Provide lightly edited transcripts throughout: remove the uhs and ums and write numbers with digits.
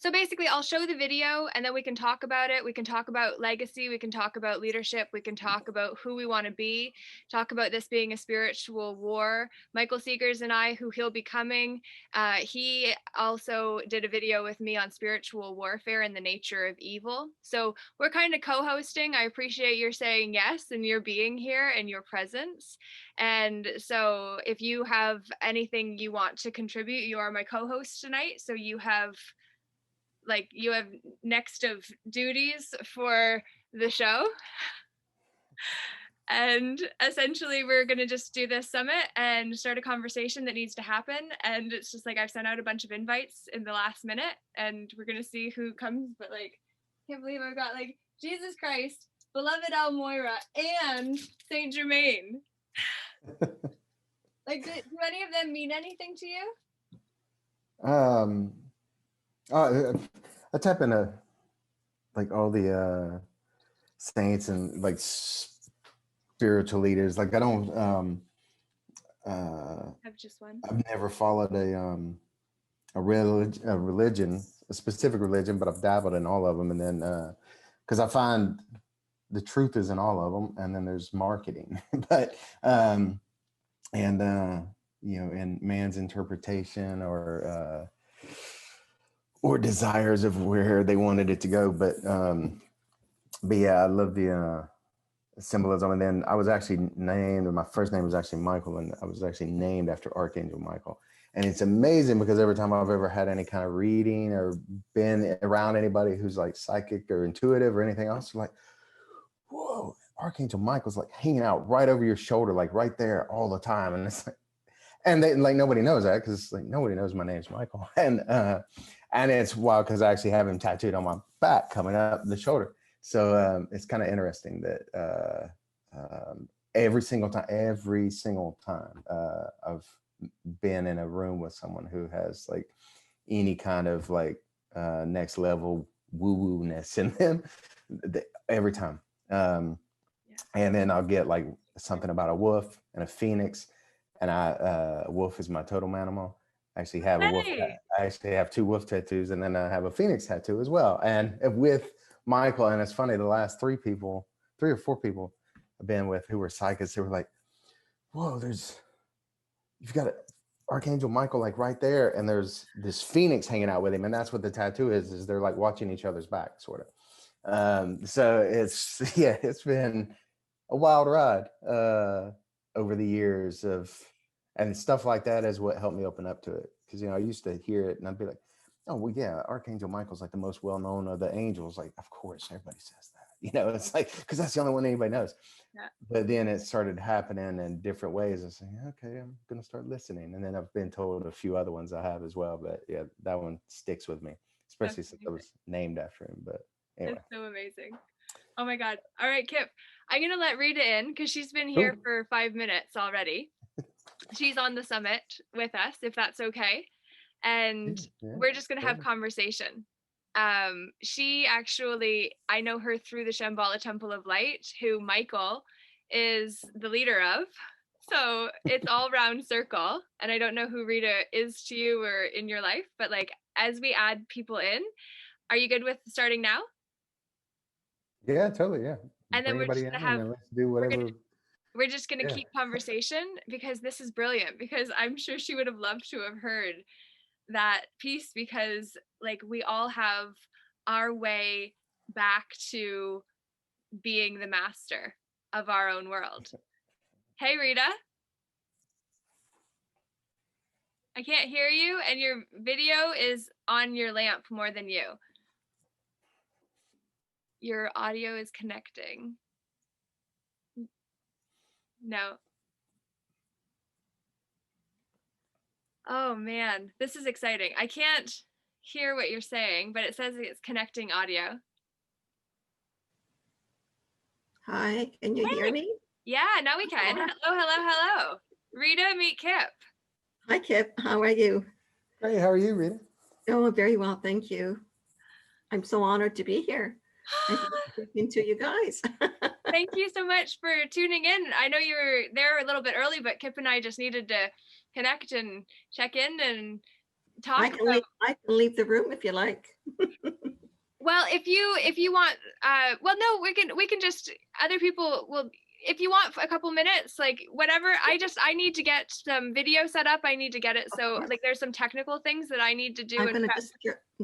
So basically, I'll show the video and then we can talk about it. We can talk about legacy. We can talk about leadership. We can talk about who we want to be, talk about this being a spiritual war. Michael Seegers and I, who he'll be coming, he also did a video with me on spiritual warfare and the nature of evil. So we're kind of co hosting. I appreciate your saying yes and your being here and your presence. And so if you have anything you want to contribute, you are my co host tonight. So you have next of duties for the show. And essentially we're going to just do this summit and start a conversation that needs to happen. And it's just like I've sent out a bunch of invites in the last minute and we're going to see who comes. But like, can't believe I've got like Jesus Christ, beloved Almoira, and Saint Germain. Like, do any of them mean anything to you? I type into like all the saints and like spiritual leaders. Like I don't Have just one. I've never followed a religion, a specific religion, but I've dabbled in all of them. And then because I find the truth is in all of them, and then there's marketing, but you know, in man's interpretation or desires of where they wanted it to go. But yeah, I love the symbolism. And then I was actually named, my first name was actually Michael, and I was actually named after Archangel Michael. And it's amazing because every time I've ever had any kind of reading or been around anybody who's like psychic or intuitive or anything else, like, whoa, Archangel Michael's like hanging out right over your shoulder, like right there all the time. And it's like, and they like nobody knows that because like nobody knows my name's Michael. And it's wild because I actually have him tattooed on my back coming up the shoulder. So it's kind of interesting that every single time I've been in a room with someone who has like any kind of like next level woo-woo-ness in them, every time. And then I'll get like something about a wolf and a phoenix, and a wolf is my totem animal. I actually have a wolf. I actually have 2 wolf tattoos, and then I have a phoenix tattoo as well. And with Michael, and it's funny, the last 3 or 4 people I've been with who were psychics, they were like, whoa, you've got Archangel Michael like right there, and there's this phoenix hanging out with him, and that's what the tattoo is they're like watching each other's back, sort of. So it's been a wild ride over the years and stuff like that is what helped me open up to it. Because, you know, I used to hear it and I'd be like, oh, well, yeah, Archangel Michael's like the most well-known of the angels. Like, of course, everybody says that. You know, it's like, because that's the only one anybody knows. Yeah. But then it started happening in different ways. And saying, okay, I'm going to start listening. And then I've been told a few other ones I have as well. But yeah, that one sticks with me, especially since I was named after him. But anyway. That's so amazing. Oh my God. All right, Kip, I'm going to let Rita in because she's been here for 5 minutes already. She's on the summit with us, if that's okay. And we're just going to have conversation. She actually, I know her through the Shambhala Temple of Light, who Michael is the leader of. So it's all round circle. And I don't know who Rita is to you or in your life, but like, as we add people in, are you good with starting now? Yeah, totally. Yeah. And then we're just going to have, let's do whatever. We're just going to keep conversation because this is brilliant, because I'm sure she would have loved to have heard that piece, because like we all have our way back to being the master of our own world. Hey, Rita. I can't hear you, and your video is on your lamp more than you. Your audio is connecting. No. Oh man, this is exciting. I can't hear what you're saying, but it says it's connecting audio. Hi, can you hear me? Yeah, now we can. Hello. Rita, meet Kip. Hi, Kip. How are you? Hey, how are you, Rita? Oh, very well, thank you. I'm so honored to be here. Talking to you guys. Thank you so much for tuning in. I know you were there a little bit early, but Kip and I just needed to connect and check in and talk I can about. leave, I can leave the room if you like. Well, if you want, well, no, we can just, other people will, if you want a couple minutes, like whatever. I need to get some video set up. I need to get it. So like, there's some technical things that I need to do. I'm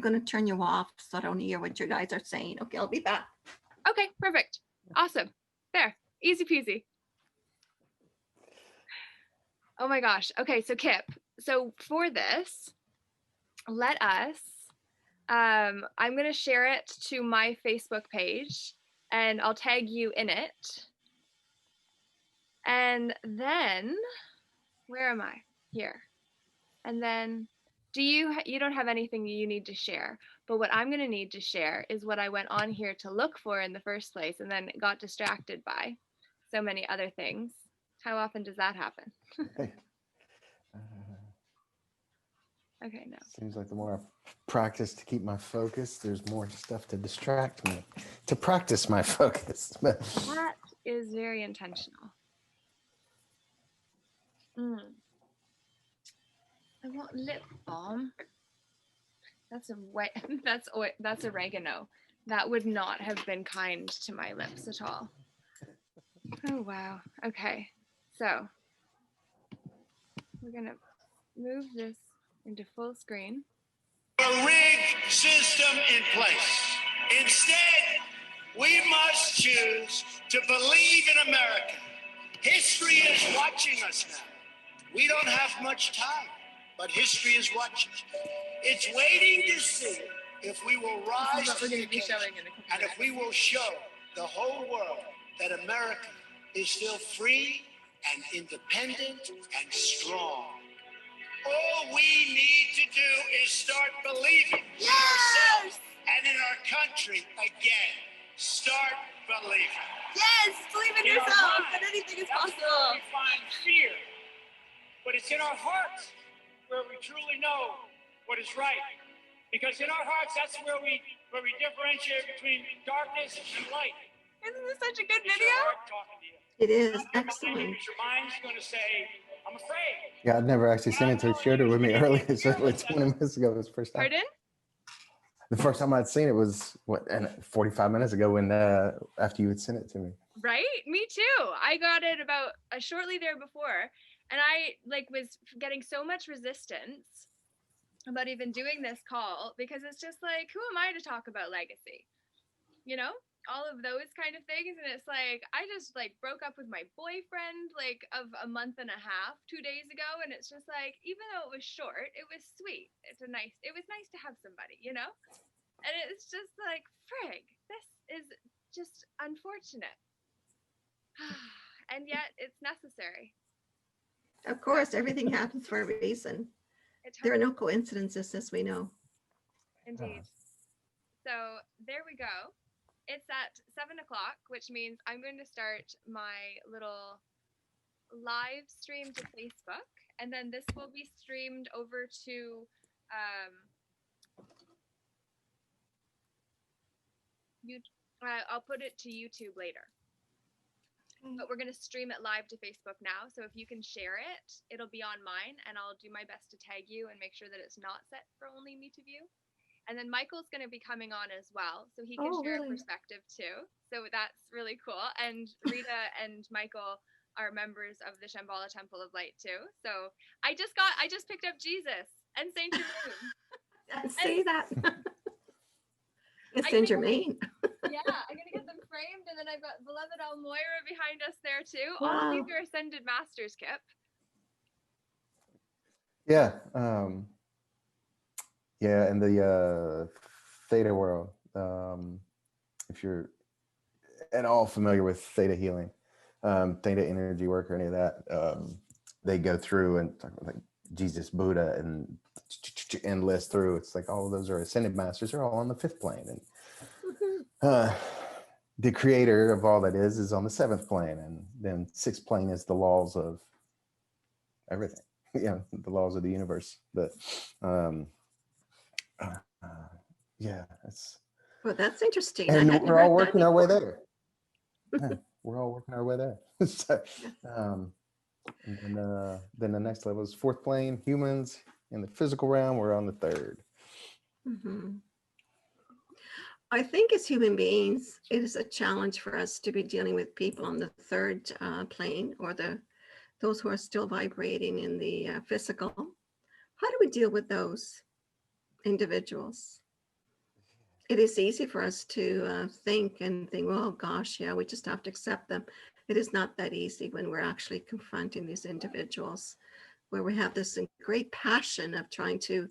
gonna turn you off so I don't hear what you guys are saying. Okay, I'll be back. Okay, perfect. Awesome. There, easy peasy. Oh my gosh. Okay, so Kip, so for this, let us, I'm going to share it to my Facebook page and I'll tag you in it. And then, where am I? Here. And then, you don't have anything you need to share, but what I'm going to need to share is what I went on here to look for in the first place and then got distracted by so many other things. How often does that happen? Okay, no. Seems like the more I practice to keep my focus, there's more stuff to distract me to practice my focus. That is very intentional. I want lip balm. That's that's oregano. That would not have been kind to my lips at all. Oh wow. Okay. So we're gonna move this into full screen. A rigged system in place. Instead, we must choose to believe in America. History is watching us now. We don't have much time, but history is watching. It's waiting to see if we will rise to the occasion and if we will show the whole world that America is still free and independent and strong. All we need to do is start believing in ourselves and in our country again. Start believing. Yes, believe in yourself, and anything is possible. We find fear, but it's in our hearts where we truly know what is right. Because in our hearts, that's where we differentiate between darkness and light. Isn't this such a good It's your video? heart talking to you. It is Not your excellent. mind, because your mind's going to say, I'm afraid. Yeah, I'd never actually seen it until he shared it with me earlier. It's like 20 minutes ago. It was the first time. Pardon? The first time I'd seen it was 45 minutes ago when after you had sent it to me. Right? Me too. I got it about shortly there before, and I was getting so much resistance about even doing this call because it's just like, who am I to talk about legacy? You know? All of those kind of things. And it's like, I just broke up with my boyfriend of a month and a half 2 days ago. And it's just like, even though it was short, it was sweet. It was nice to have somebody, you know? And it's just like, frig, this is just unfortunate. And yet it's necessary. Of course, everything happens for a reason. There are no coincidences, as we know. Indeed. So there we go. It's at 7 o'clock, which means I'm going to start my little live stream to Facebook, and then this will be streamed over to I'll put it to YouTube later. But we're going to stream it live to Facebook now. So if you can share it, it'll be on mine, and I'll do my best to tag you and make sure that it's not set for only me to view. And then Michael's going to be coming on as well, so he can share a perspective too. So that's really cool. And Rita and Michael are members of the Shambhala Temple of Light too. So I just picked up Jesus and Saint Germain. Say that. It's Saint Germain. Yeah, I'm gonna get them framed, and then I've got beloved Almoira behind us there too. Wow. All of these are ascended masters, Kip. Yeah. Yeah, in the theta world, if you're at all familiar with theta healing, theta energy work or any of that, they go through and talk about Jesus, Buddha, and list through. It's like all of those are ascended masters. They're all on the 5th plane, and the creator of all that is on the 7th plane, and then 6th plane is the laws of everything. The laws of the universe. But yeah, that's interesting. And we're all working our way there. Yeah, we're all working our way there. So, and then the next level is 4th plane, humans, In the physical realm, we're on the third. Mhm. I think as human beings, it is a challenge for us to be dealing with people on the third plane, or those who are still vibrating in the physical. How do we deal with those individuals? It is easy for us to think, well, gosh, yeah, we just have to accept them. It is not that easy when we're actually confronting these individuals, where we have this great passion of trying to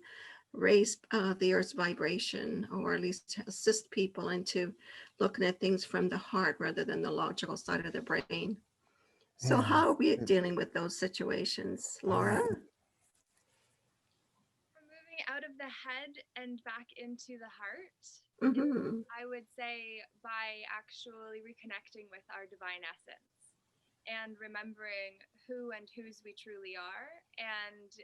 raise the earth's vibration, or at least assist people into looking at things from the heart rather than the logical side of the brain. So Yeah. how are we dealing with those situations, Laura? Moving out of the head and back into the heart, Mm-hmm. I would say by actually reconnecting with our divine essence and remembering who and whose we truly are, and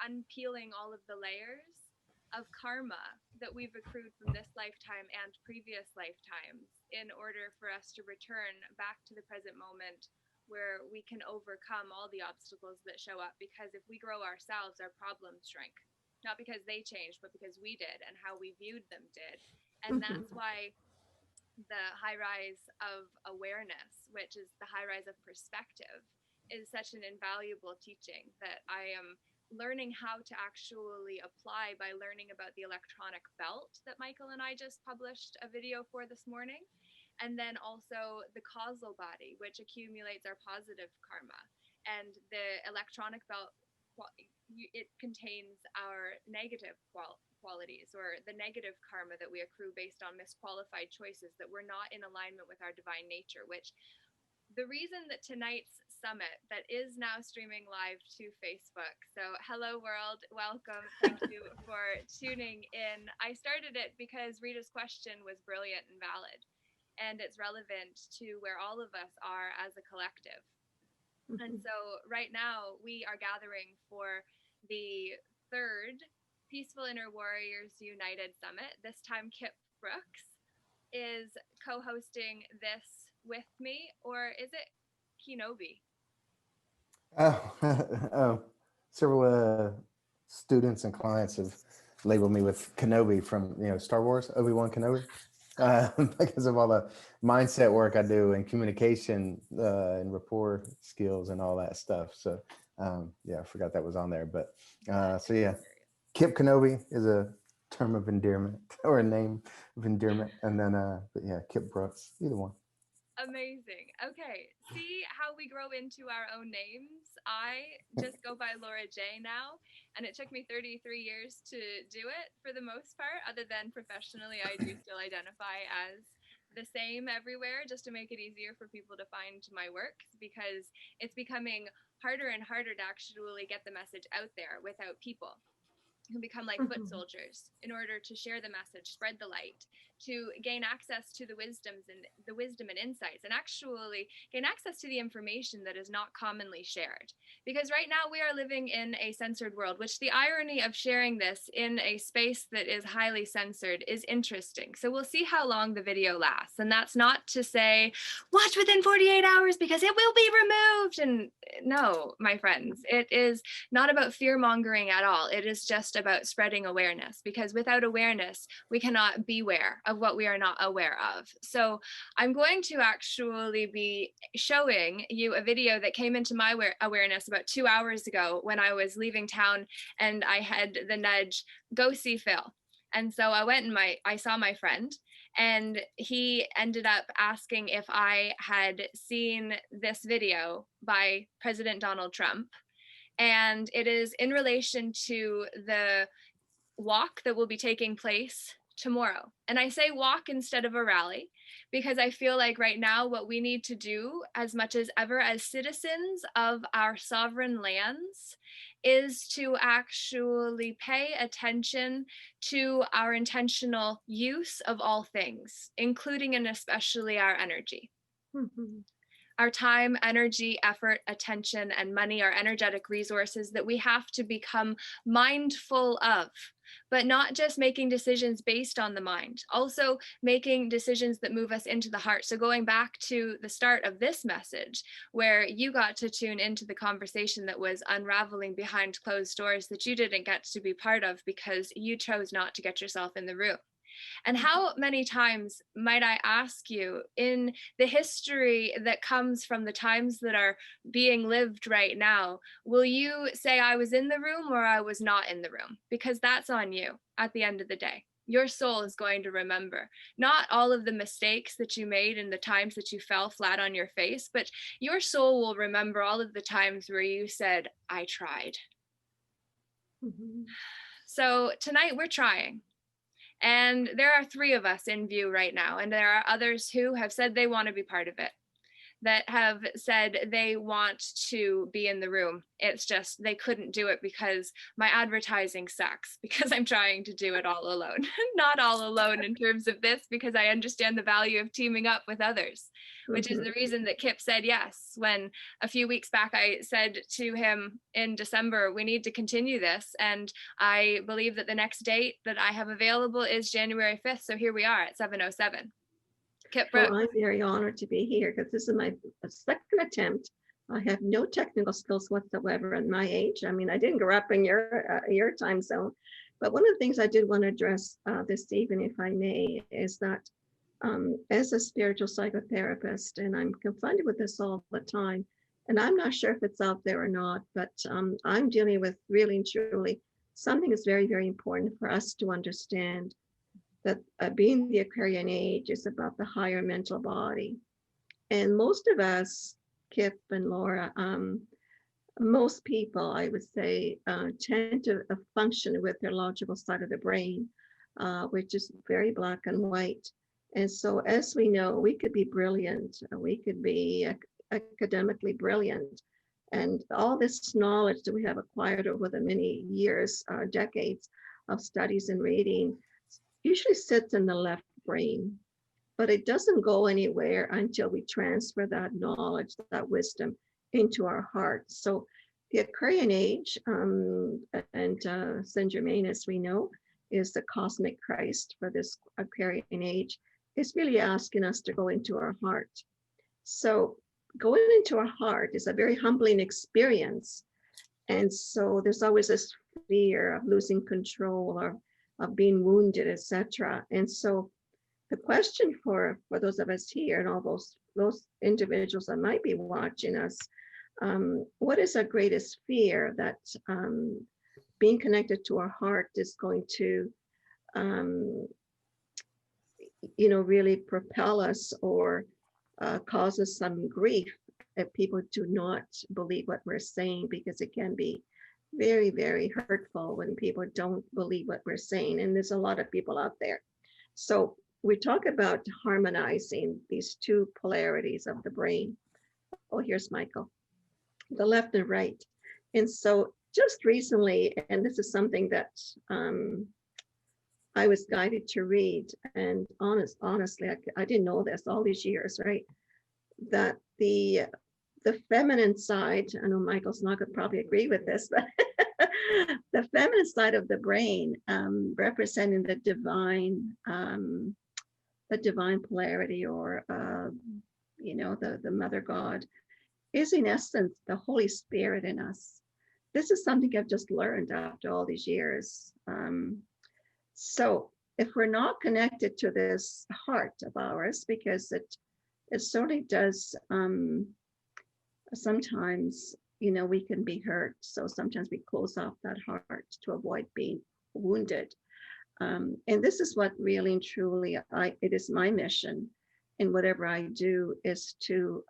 unpeeling all of the layers of karma that we've accrued from this lifetime and previous lifetimes, in order for us to return back to the present moment, where we can overcome all the obstacles that show up. Because if we grow ourselves, our problems shrink, not because they changed, but because we did, and how we viewed them did. And that's why the high rise of awareness, which is the high rise of perspective, is such an invaluable teaching that I am learning how to actually apply by learning about the electronic belt that Michael and I just published a video for this morning. And then also the causal body, which accumulates our positive karma. And the electronic belt, it contains our negative qualities, or the negative karma that we accrue based on misqualified choices that were not in alignment with our divine nature. Which, the reason that tonight's summit, that is now streaming live to Facebook, so hello world, welcome, thank you for tuning in. I started it because Rita's question was brilliant and valid, and it's relevant to where all of us are as a collective. And so right now we are gathering for the third Peaceful Inner Warriors United Summit. This time Kip Brooks is co-hosting this with me, or is it Kenobi? Oh, several students and clients have labeled me with Kenobi from Star Wars, Obi-Wan Kenobi, because of all the mindset work I do and communication and rapport skills and all that stuff. So yeah, I forgot that was on there. But so yeah, Kip Kenobi is a term of endearment, or a name of endearment, and then but yeah, Kip Brooks, either one. Amazing. Okay, see how we grow into our own names. I just go by Laura J now, and it took me 33 years to do it for the most part. Other than professionally, I do still identify as the same everywhere, just to make it easier for people to find my work, because it's becoming harder and harder to actually get the message out there without people who become like foot soldiers in order to share the message, spread the light, to gain access to the wisdom and insights, and actually gain access to the information that is not commonly shared. Because right now we are living in a censored world, which the irony of sharing this in a space that is highly censored is interesting. So we'll see how long the video lasts. And that's not to say, watch within 48 hours because it will be removed. And no, my friends, it is not about fear mongering at all. It is just about spreading awareness, because without awareness, we cannot beware of what we are not aware of. So I'm going to actually be showing you a video that came into my awareness about 2 hours ago when I was leaving town, and I had the nudge, go see Phil. And so I went and I saw my friend, and he ended up asking if I had seen this video by President Donald Trump. And it is in relation to the walk that will be taking place tomorrow. And I say walk instead of a rally, because I feel like right now what we need to do as much as ever as citizens of our sovereign lands is to actually pay attention to our intentional use of all things, including and especially our energy. our time, energy, effort, attention, and money are energetic resources that we have to become mindful of, but not just making decisions based on the mind, also making decisions that move us into the heart. So going back to the start of this message, where you got to tune into the conversation that was unraveling behind closed doors that you didn't get to be part of because you chose not to get yourself in the room. And how many times, might I ask you, in the history that comes from the times that are being lived right now, will you say I was in the room or I was not in the room? Because that's on you at the end of the day. Your soul is going to remember not all of the mistakes that you made and the times that you fell flat on your face, but your soul will remember all of the times where you said, I tried. Mhm. So tonight we're trying. And there are 3 of us in view right now. And there are others who have said they want to be part of it, that have said they want to be in the room. It's just they couldn't do it because my advertising sucks, because I'm trying to do it all alone. Not all alone in terms of this, because I understand the value of teaming up with others, which is the reason that Kip said yes. When a few weeks back I said to him in December, we need to continue this. And I believe that the next date that I have available is January 5th. So here we are at 7:07. Kip Brooks. Well, I'm very honored to be here because this is my second attempt. I have no technical skills whatsoever at my age. I mean, I didn't grow up in your time zone, but one of the things I did want to address this evening, if I may, is that as a spiritual psychotherapist, and I'm confronted with this all the time, and I'm not sure if it's out there or not, but I'm dealing with really and truly something that's very, very important for us to understand, that being the Aquarian age is about the higher mental body. And most of us, Kip and Laura, most people, I would say, tend to function with their logical side of the brain, which is very black and white. And so, as we know, we could be brilliant, we could be academically brilliant. And all this knowledge that we have acquired over the many years, decades of studies and reading, usually sits in the left brain, but it doesn't go anywhere until we transfer that knowledge, that wisdom into our heart. So the Aquarian age, and Saint Germain, as we know, is the cosmic Christ for this Aquarian age, is really asking us to go into our heart. So going into our heart is a very humbling experience. And so there's always this fear of losing control or of being wounded, etc. And so the question for those of us here and all those individuals that might be watching us, what is our greatest fear that being connected to our heart is going to, really propel us or cause us some grief if people do not believe what we're saying, because it can be very, very hurtful when people don't believe what we're saying. And there's a lot of people out there. So we talk about harmonizing these 2 polarities of the brain. Oh, here's Michael, the left and right. And so just recently, and this is something that I was guided to read, and honestly, I didn't know this all these years, right? That the feminine side, I know Michael's not going to probably agree with this, but the feminine side of the brain, representing the divine polarity, or the Mother God, is in essence the Holy Spirit in us. This is something I've just learned after all these years. So if we're not connected to this heart of ours, because it certainly does, sometimes, we can be hurt. So sometimes we close off that heart to avoid being wounded. And this is what really and truly, it is my mission in whatever I do, is to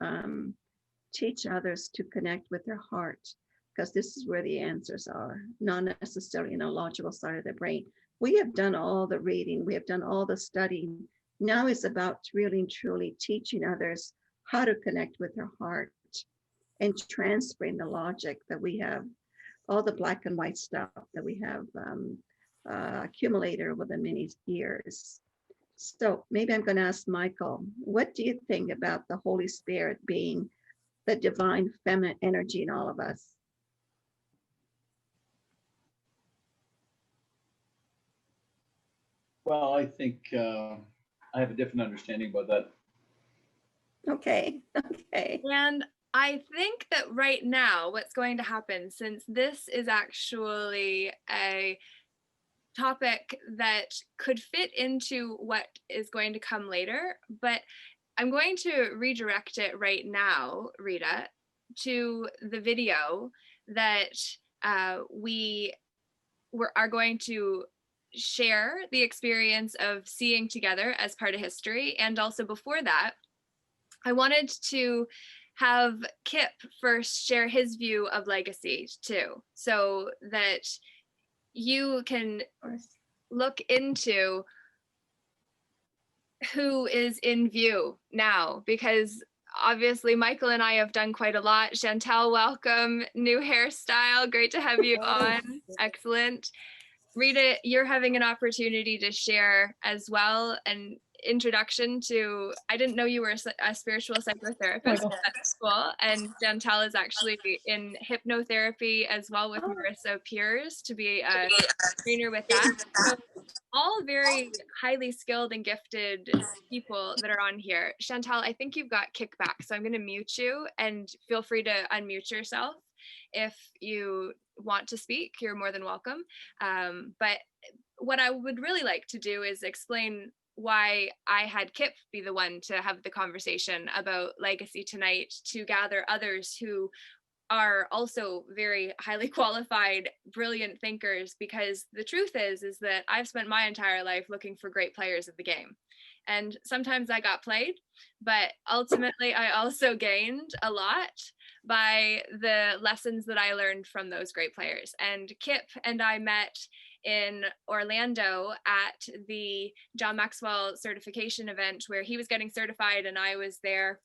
teach others to connect with their heart, because this is where the answers are, not necessarily in a logical side of the brain. We have done all the reading, we have done all the studying. Now it's about really and truly teaching others how to connect with their heart and transferring the logic that we have, all the black and white stuff that we have accumulated over the many years. So maybe I'm going to ask Michael, what do you think about the Holy Spirit being the divine feminine energy in all of us. Well, I think I have a different understanding about that. Okay, okay. And I think that right now, what's going to happen, since this is actually a topic that could fit into what is going to come later, but I'm going to redirect it right now, Rita, to the video that we are going to share the experience of seeing together as part of history. And also before that, I wanted to have Kip first share his view of legacy too, so that you can look into who is in view now, because obviously Michael and I have done quite a lot. Chantel, welcome. New hairstyle. Great to have you on. Excellent. Rita, you're having an opportunity to share as well, an introduction to, I didn't know you were a spiritual psychotherapist at school, and Chantel is actually in hypnotherapy as well with Marissa Piers to be a trainer with that. So all very highly skilled and gifted people that are on here. Chantal, I think you've got kickback, so I'm going to mute you, and feel free to unmute yourself if you want to speak. You're more than welcome. But what I would really like to do is explain why I had Kip be the one to have the conversation about legacy tonight, to gather others who are also very highly qualified, brilliant thinkers, because the truth is that I've spent my entire life looking for great players of the game. And sometimes I got played, but ultimately I also gained a lot by the lessons that I learned from those great players. And Kip and I met in Orlando at the John Maxwell certification event, where he was getting certified and I was there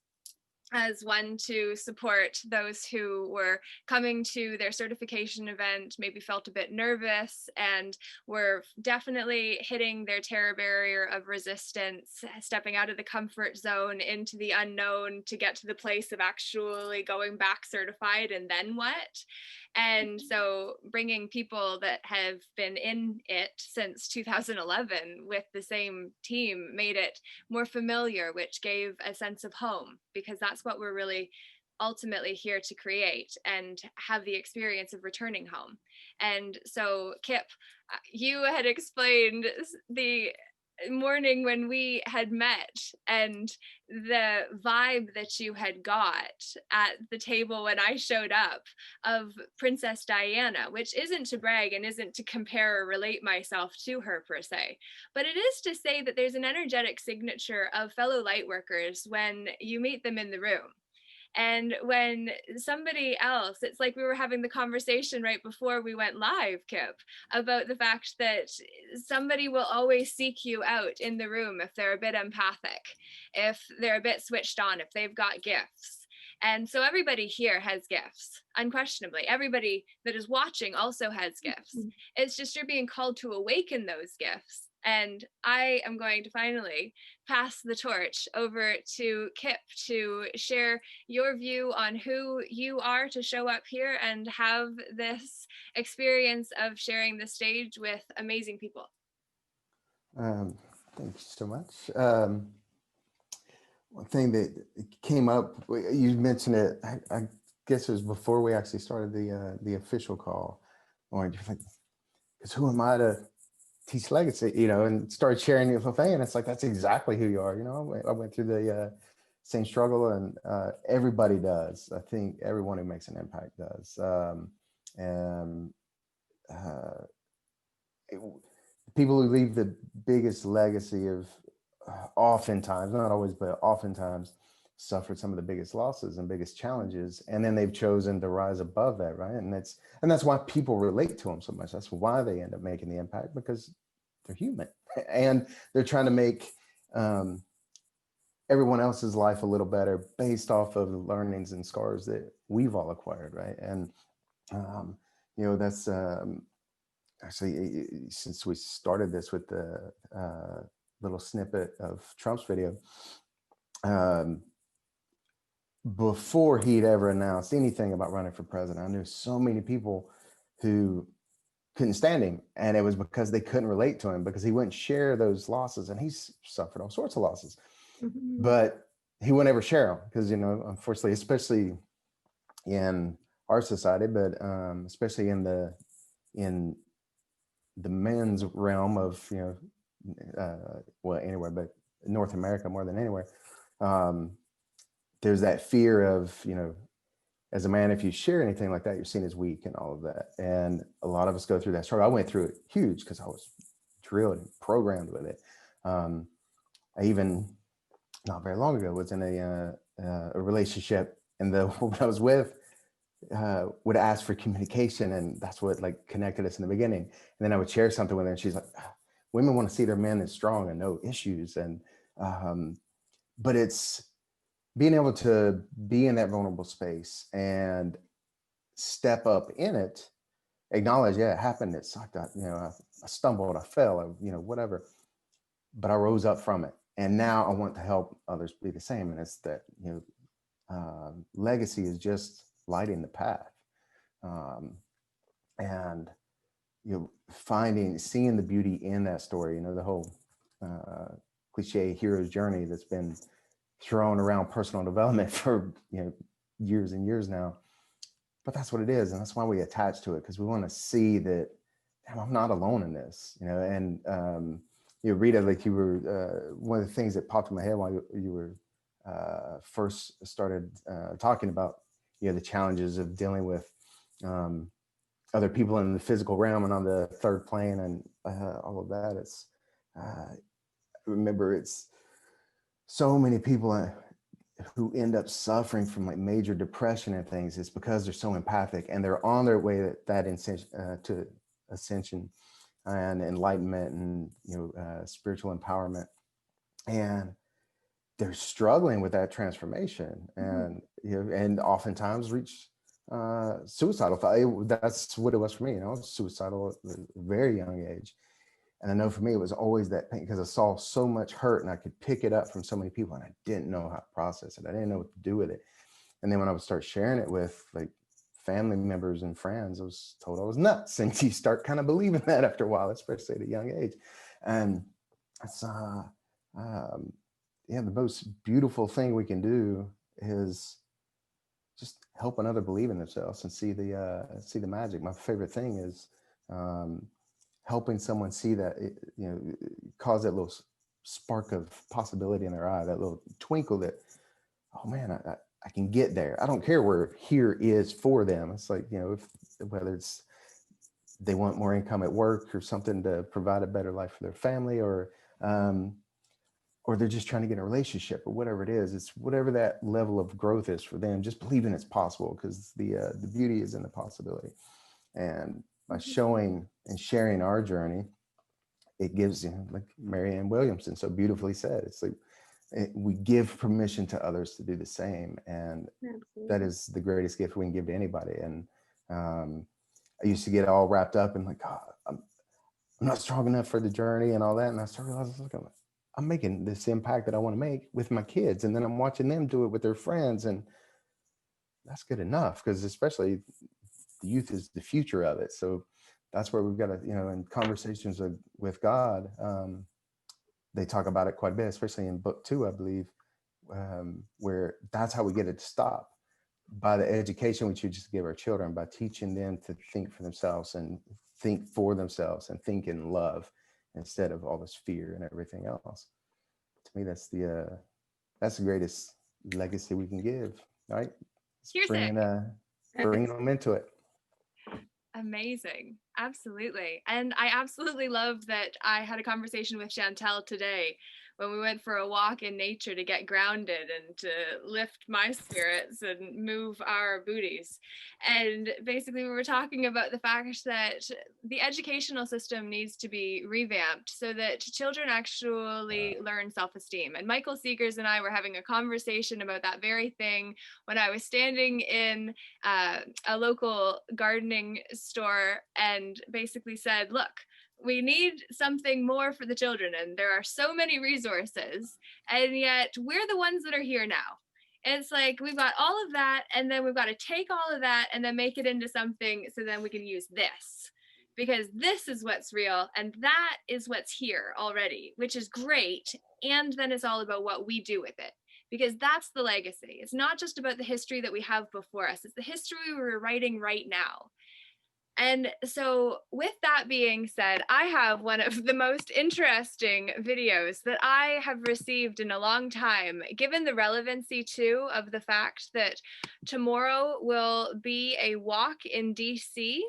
as one to support those who were coming to their certification event, maybe felt a bit nervous and were definitely hitting their terror barrier of resistance, stepping out of the comfort zone into the unknown to get to the place of actually going back certified, and then what? And so bringing people that have been in it since 2011 with the same team made it more familiar, which gave a sense of home, because that's what we're really ultimately here to create, and have the experience of returning home. And so Kip, you had explained the morning when we had met and the vibe that you had got at the table when I showed up of Princess Diana, which isn't to brag and isn't to compare or relate myself to her per se, but it is to say that there's an energetic signature of fellow light workers when you meet them in the room. And when somebody else, it's like we were having the conversation right before we went live, Kip, about the fact that somebody will always seek you out in the room if they're a bit empathic, if they're a bit switched on, if they've got gifts. And so everybody here has gifts, unquestionably. Everybody that is watching also has gifts. It's just you're being called to awaken those gifts. And I am going to finally pass the torch over to Kip to share your view on who you are to show up here and have this experience of sharing the stage with amazing people. Thank you so much. One thing that came up, you mentioned it, I guess it was before we actually started the official call, or because who am I to teach legacy, and started sharing the thing, and it's like, that's exactly who you are. I went through the same struggle, and everybody does. I think everyone who makes an impact does. People who leave the biggest legacy of oftentimes, not always, but oftentimes suffered some of the biggest losses and biggest challenges, and then they've chosen to rise above that, right? And that's why people relate to them so much. That's why they end up making the impact, because they're human and they're trying to make everyone else's life a little better based off of the learnings and scars that we've all acquired, right? And that's actually, since we started this with the little snippet of Trump's video, before he'd ever announced anything about running for president, I knew so many people who couldn't stand him, and it was because they couldn't relate to him, because he wouldn't share those losses, and he's suffered all sorts of losses, but he wouldn't ever share them because, you know, unfortunately, especially in our society, but especially in the men's realm of, you know, well, anywhere but North America more than anywhere, there's that fear of, you know, as a man, if you share anything like that, you're seen as weak and all of that. And a lot of us go through that struggle. I went through it huge because I was drilled and programmed with it. I even, not very long ago, was in a relationship, and the woman I was with would ask for communication, and that's what like connected us in the beginning. And then I would share something with her, and she's like, women want to see their men as strong and no issues. And but it's being able to be in that vulnerable space and step up in it, acknowledge, yeah, it happened, it sucked, you know, I stumbled, I fell, you know, whatever, but I rose up from it, and now I want to help others be the same. And it's that, you know, legacy is just lighting the path, and, you know, seeing the beauty in that story. You know, the whole cliche hero's journey that's been thrown around personal development for, you know, years and years now, but that's what it is, and that's why we attach to it, because we want to see that, damn, I'm not alone in this, you know. And you know, Rita, like you were, one of the things that popped in my head while you were first started talking about, you know, the challenges of dealing with other people in the physical realm and on the third plane, and all of that. It's remember, it's so many people who end up suffering from like major depression and things. It's because they're so empathic, and they're on their way to ascension and enlightenment, and, you know, spiritual empowerment, and they're struggling with that transformation, and, you know, and oftentimes reach suicidal thought. That's what it was for me. You know, I was suicidal at a very young age. And I know for me, it was always that pain, because I saw so much hurt, and I could pick it up from so many people, and I didn't know how to process it. I didn't know what to do with it. And then when I would start sharing it with like family members and friends, I was told I was nuts. And you start kind of believing that after a while, especially at a young age. And it's, yeah, the most beautiful thing we can do is just help another believe in themselves and see the magic. My favorite thing is helping someone see that, you know, cause that little spark of possibility in their eye, that little twinkle that, oh man, I can get there. I don't care where here is for them. It's like, you know, whether it's they want more income at work or something to provide a better life for their family, or they're just trying to get a relationship, or whatever it is. It's whatever that level of growth is for them. Just believing it's possible, because the beauty is in the possibility. And by showing and sharing our journey, it gives, you know, like Marianne Williamson so beautifully said, it's like we give permission to others to do the same, and that is the greatest gift we can give to anybody. And I used to get all wrapped up in like, oh, I'm not strong enough for the journey and all that, and I started realizing, look, I'm making this impact that I want to make with my kids, and then I'm watching them do it with their friends, and that's good enough, because especially the youth is the future of it. So that's where we've got to, you know, in conversations with God, they talk about it quite a bit, especially in book 2, I believe, where that's how we get it to stop, by the education we choose to give our children, by teaching them to think for themselves and think for themselves and think in love instead of all this fear and everything else. To me, that's the greatest legacy we can give, right? Here's bringing them into it. Amazing. Absolutely. And I absolutely love that I had a conversation with Chantel today when we went for a walk in nature to get grounded and to lift my spirits and move our booties. And basically we were talking about the fact that the educational system needs to be revamped so that children actually learn self-esteem. And Michael Seegers and I were having a conversation about that very thing when I was standing in a local gardening store and basically said, look, we need something more for the children, and there are so many resources, and yet we're the ones that are here now. And it's like, we've got all of that, and then we've got to take all of that and then make it into something so then we can use this. Because this is what's real, and that is what's here already, which is great. And then it's all about what we do with it, because that's the legacy. It's not just about the history that we have before us, it's the history we're writing right now. And so with that being said, I have one of the most interesting videos that I have received in a long time, given the relevancy too of the fact that tomorrow will be a walk in DC.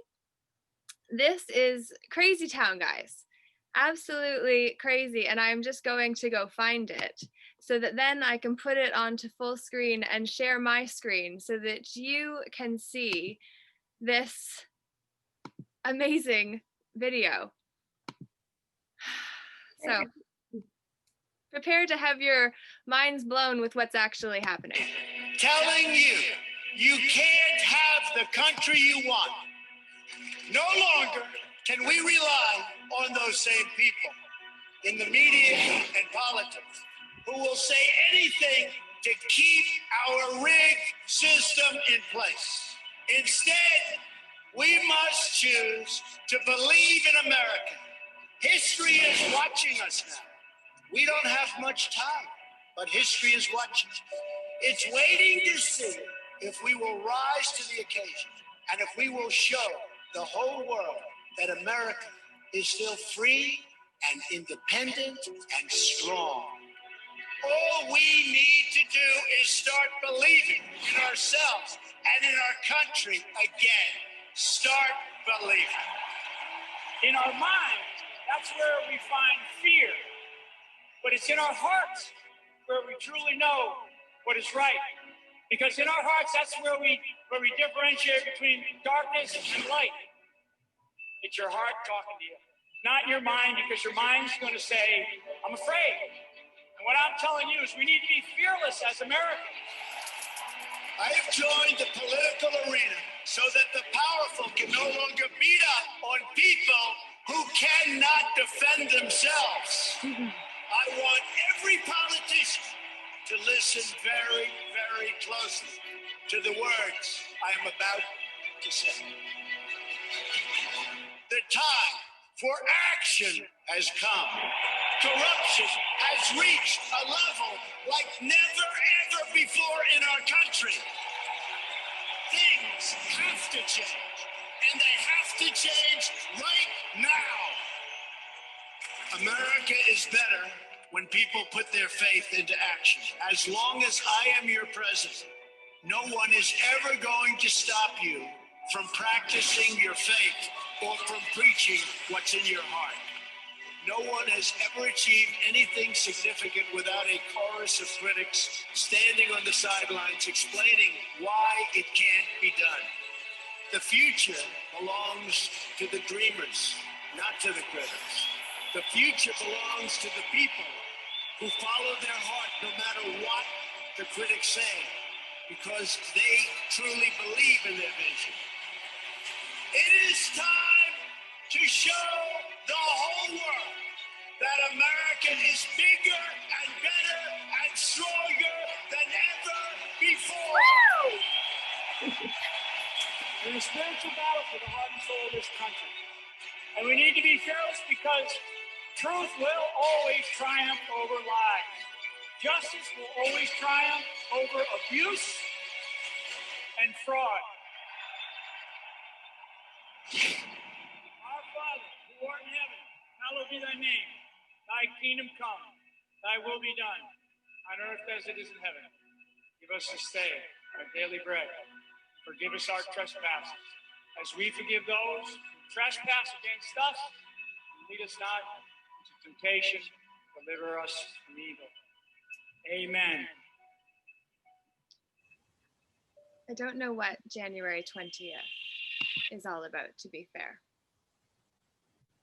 This is crazy town, guys. Absolutely crazy. And I'm just going to go find it so that then I can put it onto full screen and share my screen so that you can see this amazing video. So prepare to have your minds blown with what's actually happening. Telling you, you can't have the country you want. No longer can we rely on those same people in the media and politics who will say anything to keep our rigged system in place. Instead, we must choose to believe in America. History is watching us now. We don't have much time, but history is watching. It's waiting to see if we will rise to the occasion and if we will show the whole world that America is still free and independent and strong. All we need to do is start believing in ourselves and in our country again. Start believing. In our minds, that's where we find fear. But it's in our hearts where we truly know what is right. Because in our hearts, that's where we differentiate between darkness and light. It's your heart talking to you, not your mind, because your mind's going to say, I'm afraid. And what I'm telling you is we need to be fearless as Americans. I have joined the political arena so that the powerful can no longer beat up on people who cannot defend themselves. I want every politician to listen very, very closely to the words I am about to say. The time for action has come. Corruption has reached a level like never, ever before in our country. Things have to change, and they have to change right now. America is better when people put their faith into action. As long as I am your president, no one is ever going to stop you from practicing your faith or from preaching what's in your heart. No one has ever achieved anything significant without a chorus of critics standing on the sidelines explaining why it can't be done. The future belongs to the dreamers, not to the critics. The future belongs to the people who follow their heart no matter what the critics say, because they truly believe in their vision. It is time to show the whole world that America is bigger and better and stronger than ever before. We're in a spiritual battle for the heart and soul of this country. And we need to be fearless because truth will always triumph over lies. Justice will always triumph over abuse and fraud. Our Father, who art in heaven, hallowed be thy name. Thy kingdom come, thy will be done, on earth as it is in heaven. Give us this day our daily bread. Forgive us our trespasses, as we forgive those who trespass against us. And lead us not into temptation, deliver us from evil. Amen. I don't know what January 20th is all about, to be fair.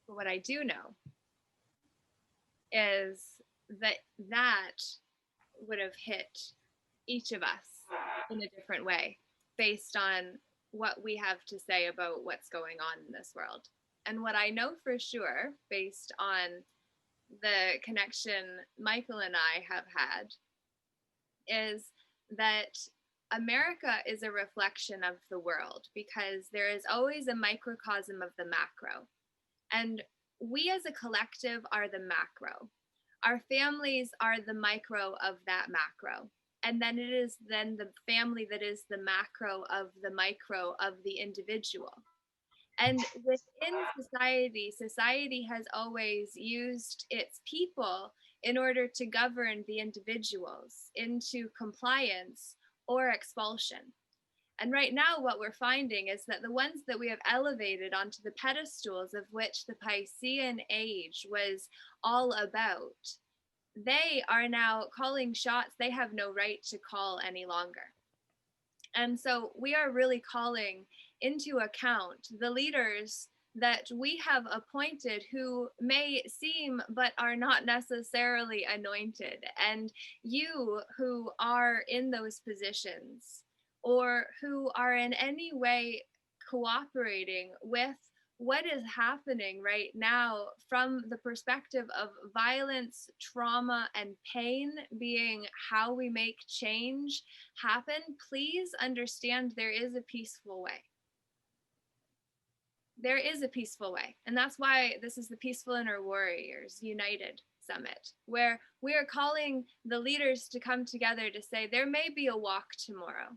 But what I do know is that would have hit each of us in a different way based on what we have to say about what's going on in this world. And what I know for sure, based on the connection Michael and I have had, is that America is a reflection of the world because there is always a microcosm of the macro. And we as a collective are the macro. Our families are the micro of that macro. And then it is then the family that is the macro of the micro of the individual. And within society, society has always used its people in order to govern the individuals into compliance or expulsion. And right now, what we're finding is that the ones that we have elevated onto the pedestals of which the Piscean age was all about, they are now calling shots they have no right to call any longer. And so we are really calling into account the leaders that we have appointed who may seem but are not necessarily anointed. And you who are in those positions or who are in any way cooperating with what is happening right now from the perspective of violence, trauma, and pain being how we make change happen, please understand there is a peaceful way. There is a peaceful way. And that's why this is the Peaceful Inner Warriors United Summit, where we are calling the leaders to come together to say there may be a walk tomorrow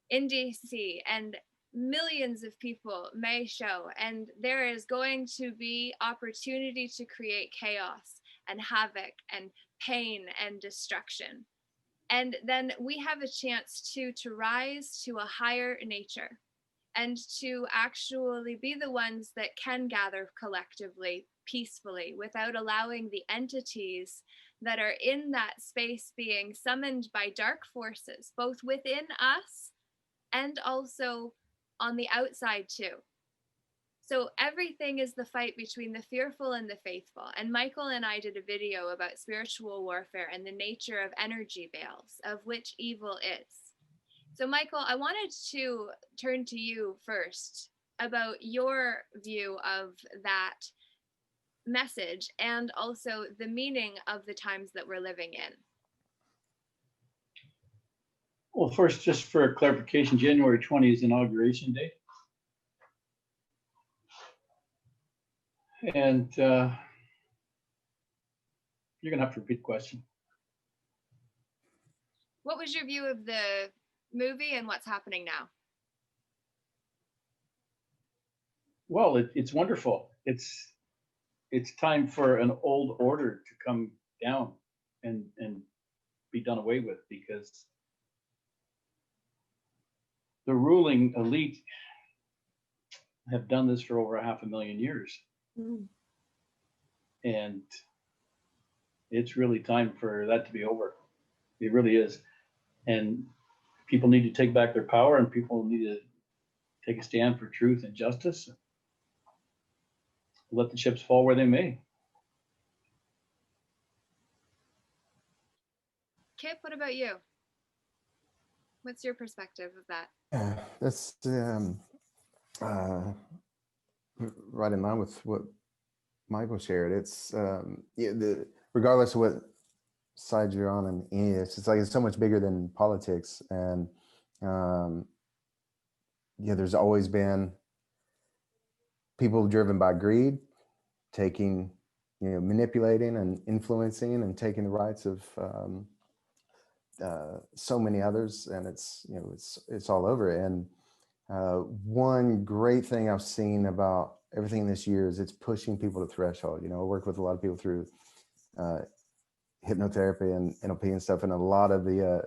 in DC, and millions of people may show, and there is going to be opportunity to create chaos and havoc and pain and destruction. And then we have a chance to rise to a higher nature and to actually be the ones that can gather collectively, peacefully, without allowing the entities that are in that space being summoned by dark forces, both within us and also on the outside too. So everything is the fight between the fearful and the faithful. And Michael and I did a video about spiritual warfare and the nature of energy veils, of which evil is. So Michael, I wanted to turn to you first about your view of that message and also the meaning of the times that we're living in. Well, first, just for clarification, January 20 is Inauguration Day. And you're going to have to repeat the question. What was your view of the movie and what's happening now? Well, it's wonderful. It's time for an old order to come down and be done away with, because the ruling elite have done this for over 500,000 years. Mm. And it's really time for that to be over. It really is. And people need to take back their power, and people need to take a stand for truth and justice. Let the chips fall where they may. Kip, what about you? What's your perspective of that? Yeah, that's right in line with what Michael shared. It's regardless of what side you're on in any of this, it's like it's so much bigger than politics. And there's always been people driven by greed, taking, manipulating and influencing and taking the rights of so many others, and it's all over. And one great thing I've seen about everything this year is it's pushing people to threshold. I work with a lot of people through hypnotherapy and NLP and stuff, and a lot of the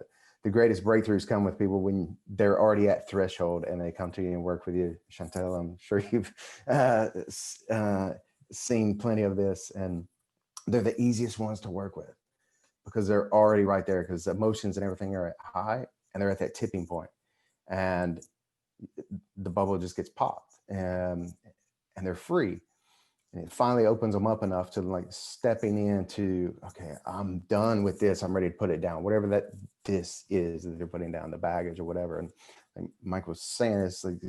greatest breakthroughs come with people when they're already at threshold and they come to you and work with you. Chantel, I'm sure you've seen plenty of this, and they're the easiest ones to work with because they're already right there, because emotions and everything are at high and they're at that tipping point, and the bubble just gets popped, and they're free. And it finally opens them up enough to like stepping into, okay, I'm done with this. I'm ready to put it down. Whatever this is that they're putting down, the baggage or whatever. And like Mike was saying, it's like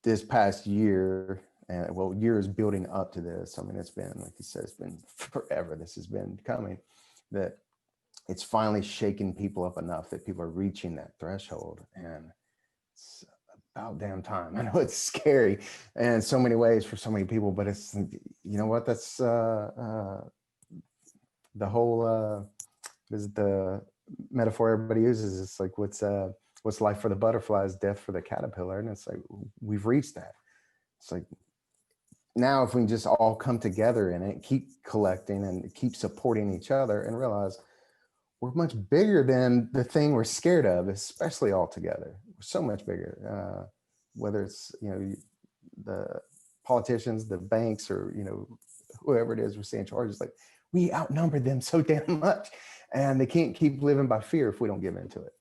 this past year, and years building up to this. I mean, it's been, like you said, it's been forever. This has been coming. That it's finally shaking people up enough that people are reaching that threshold, and it's about damn time. I know it's scary in so many ways for so many people, but it's, you know what, that's the whole is the metaphor everybody uses. It's like, what's life for the butterfly is death for the caterpillar, and it's like we've reached that. It's like, now if we can just all come together in it, keep collecting and keep supporting each other, and realize we're much bigger than the thing we're scared of, especially all together. We're so much bigger, whether it's, you know, the politicians, the banks, or, you know, whoever it is we're seeing charge. It's like, we outnumber them so damn much, and they can't keep living by fear if we don't give into it.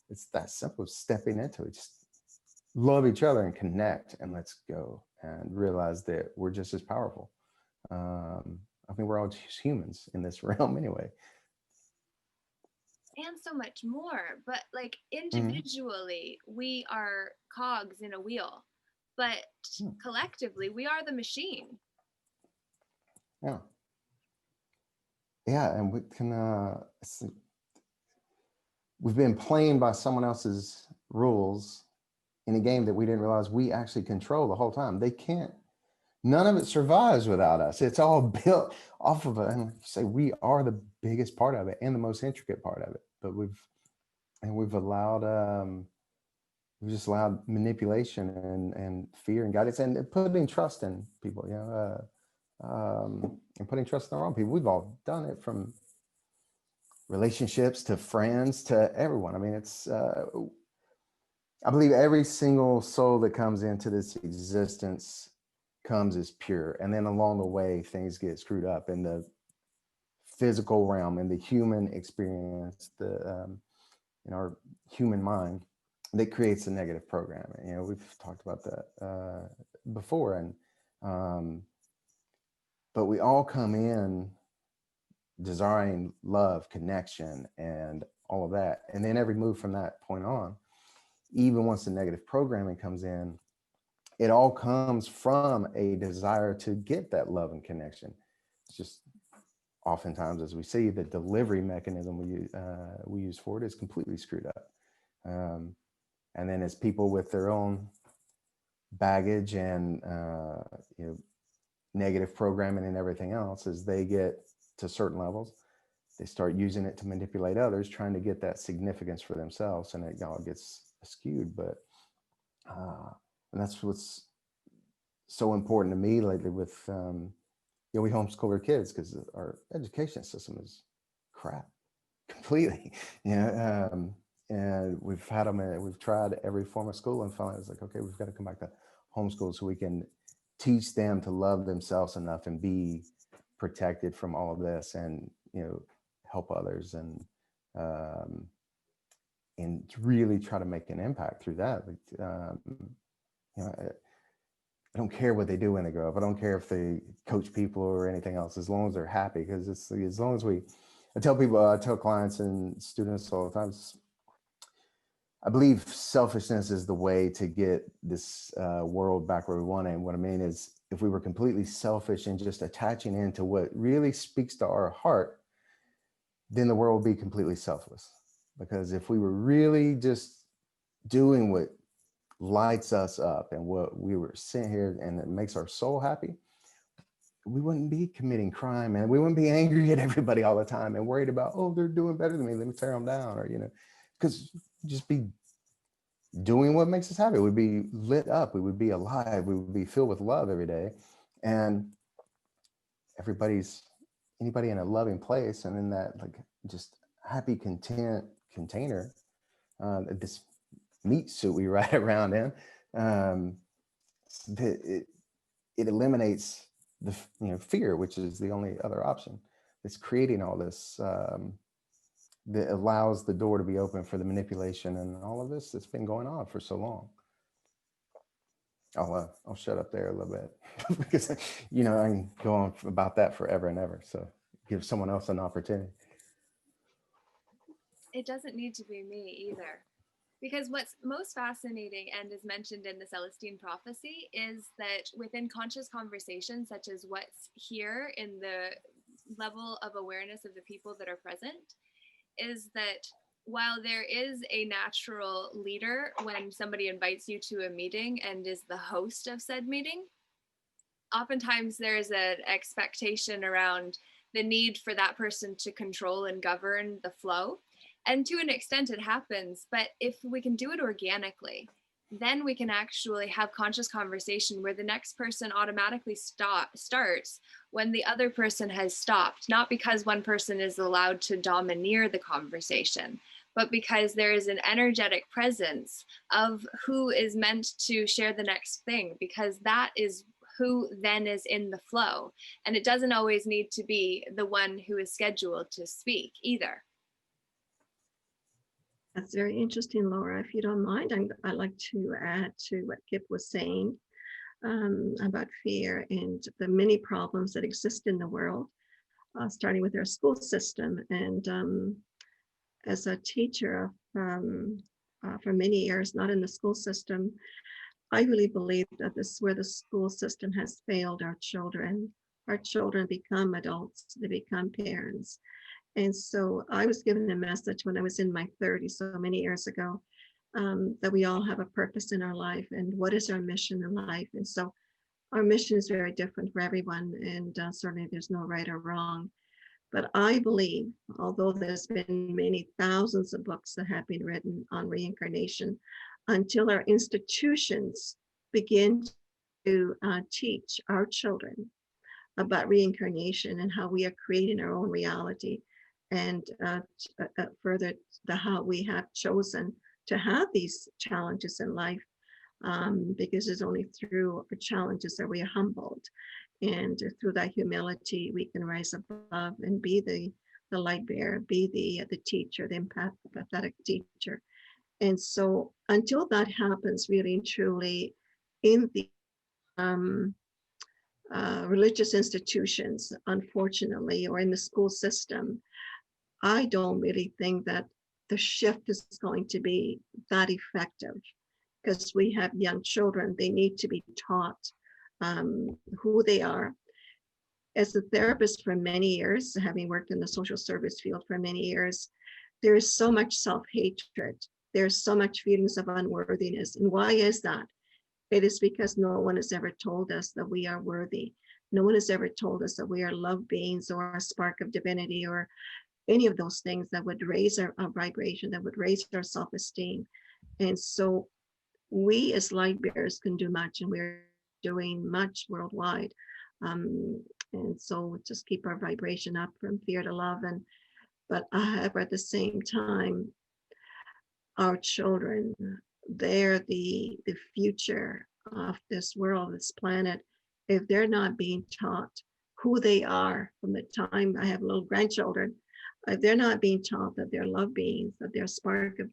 It's that simple, stepping into it. Just love each other and connect, and let's go, and realize that we're just as powerful. I mean, we're all just humans in this realm anyway. And so much more, but like individually, we are cogs in a wheel, but collectively, we are the machine. Yeah. Yeah, and we can, we've been playing by someone else's rules in a game that we didn't realize we actually control the whole time. They can't, none of it survives without us. It's all built off of it. And like you say, we are the biggest part of it and the most intricate part of it. But we've allowed, we've just allowed manipulation and fear and guidance, and putting trust in people, you know, and putting trust in the wrong people. We've all done it, from relationships to friends to everyone. I mean, it's, I believe every single soul that comes into this existence comes as pure. And then along the way, things get screwed up in the physical realm, in the human experience, in our human mind, that creates a negative programming. You know, we've talked about that before. And, but we all come in desiring love, connection, and all of that. And then every move from that point on, even once the negative programming comes in, it all comes from a desire to get that love and connection. It's just oftentimes, as we see, the delivery mechanism we use for it is completely screwed up. And then as people with their own baggage and you know, negative programming and everything else, as they get to certain levels, they start using it to manipulate others, trying to get that significance for themselves, and it all gets skewed. But and that's what's so important to me lately with you know, we homeschool our kids because our education system is crap completely, you know. And we've had them, we've tried every form of school, and finally it's like, okay, we've got to come back to homeschool so we can teach them to love themselves enough and be protected from all of this, and, you know, help others, and really try to make an impact through that. You know, I don't care what they do when they grow up. I don't care if they coach people or anything else, as long as they're happy. Because it's, as long as I tell people, I tell clients and students all the time, I believe selfishness is the way to get this world back where we want it. And what I mean is, if we were completely selfish and just attaching into what really speaks to our heart, then the world will be completely selfless. Because if we were really just doing what lights us up and what we were sitting here and it makes our soul happy, we wouldn't be committing crime, and we wouldn't be angry at everybody all the time and worried about, oh, they're doing better than me, let me tear them down, or, you know, because just be doing what makes us happy. We'd be lit up, we would be alive, we would be filled with love every day, and anybody in a loving place and in that, like, just happy, content container, this meat suit we ride around in, it eliminates the, you know, fear, which is the only other option. It's creating all this that allows the door to be open for the manipulation and all of this that's been going on for so long. I'll shut up there a little bit because, you know, I can go on about that forever and ever. So give someone else an opportunity. It doesn't need to be me either. Because what's most fascinating and is mentioned in the Celestine prophecy is that within conscious conversations, such as what's here in the level of awareness of the people that are present is that while there is a natural leader when somebody invites you to a meeting and is the host of said meeting, oftentimes there's an expectation around the need for that person to control and govern the flow. And to an extent it happens, but if we can do it organically, then we can actually have conscious conversation where the next person automatically starts when the other person has stopped, not because one person is allowed to domineer the conversation, but because there is an energetic presence of who is meant to share the next thing, because that is who then is in the flow. And it doesn't always need to be the one who is scheduled to speak either. That's very interesting, Laura. If you don't mind, I'd like to add to what Kip was saying about fear and the many problems that exist in the world, starting with our school system. And as a teacher for many years, not in the school system, I really believe that this is where the school system has failed our children. Our children become adults, they become parents. And so I was given a message when I was in my 30s, so many years ago, that we all have a purpose in our life and what is our mission in life. And so our mission is very different for everyone, and certainly there's no right or wrong. But I believe, although there's been many thousands of books that have been written on reincarnation, until our institutions begin to teach our children about reincarnation and how we are creating our own reality, and further how we have chosen to have these challenges in life, because it's only through our challenges that we are humbled, and through that humility we can rise above and be the light bearer, be the teacher, the empathetic teacher. And so until that happens really and truly in the religious institutions, unfortunately, or in the school system, I don't really think that the shift is going to be that effective, because we have young children. They need to be taught who they are. As a therapist for many years, having worked in the social service field for many years, there is so much self-hatred. There's so much feelings of unworthiness. And why is that? It is because no one has ever told us that we are worthy. No one has ever told us that we are love beings or a spark of divinity or any of those things that would raise our vibration, that would raise our self-esteem. And so we as light bearers can do much, and we're doing much worldwide. And so just keep our vibration up from fear to love. But however, at the same time, our children, they're the future of this world, this planet. If they're not being taught who they are from the time, I have little grandchildren, if they're not being taught that they're love beings, that they're spark of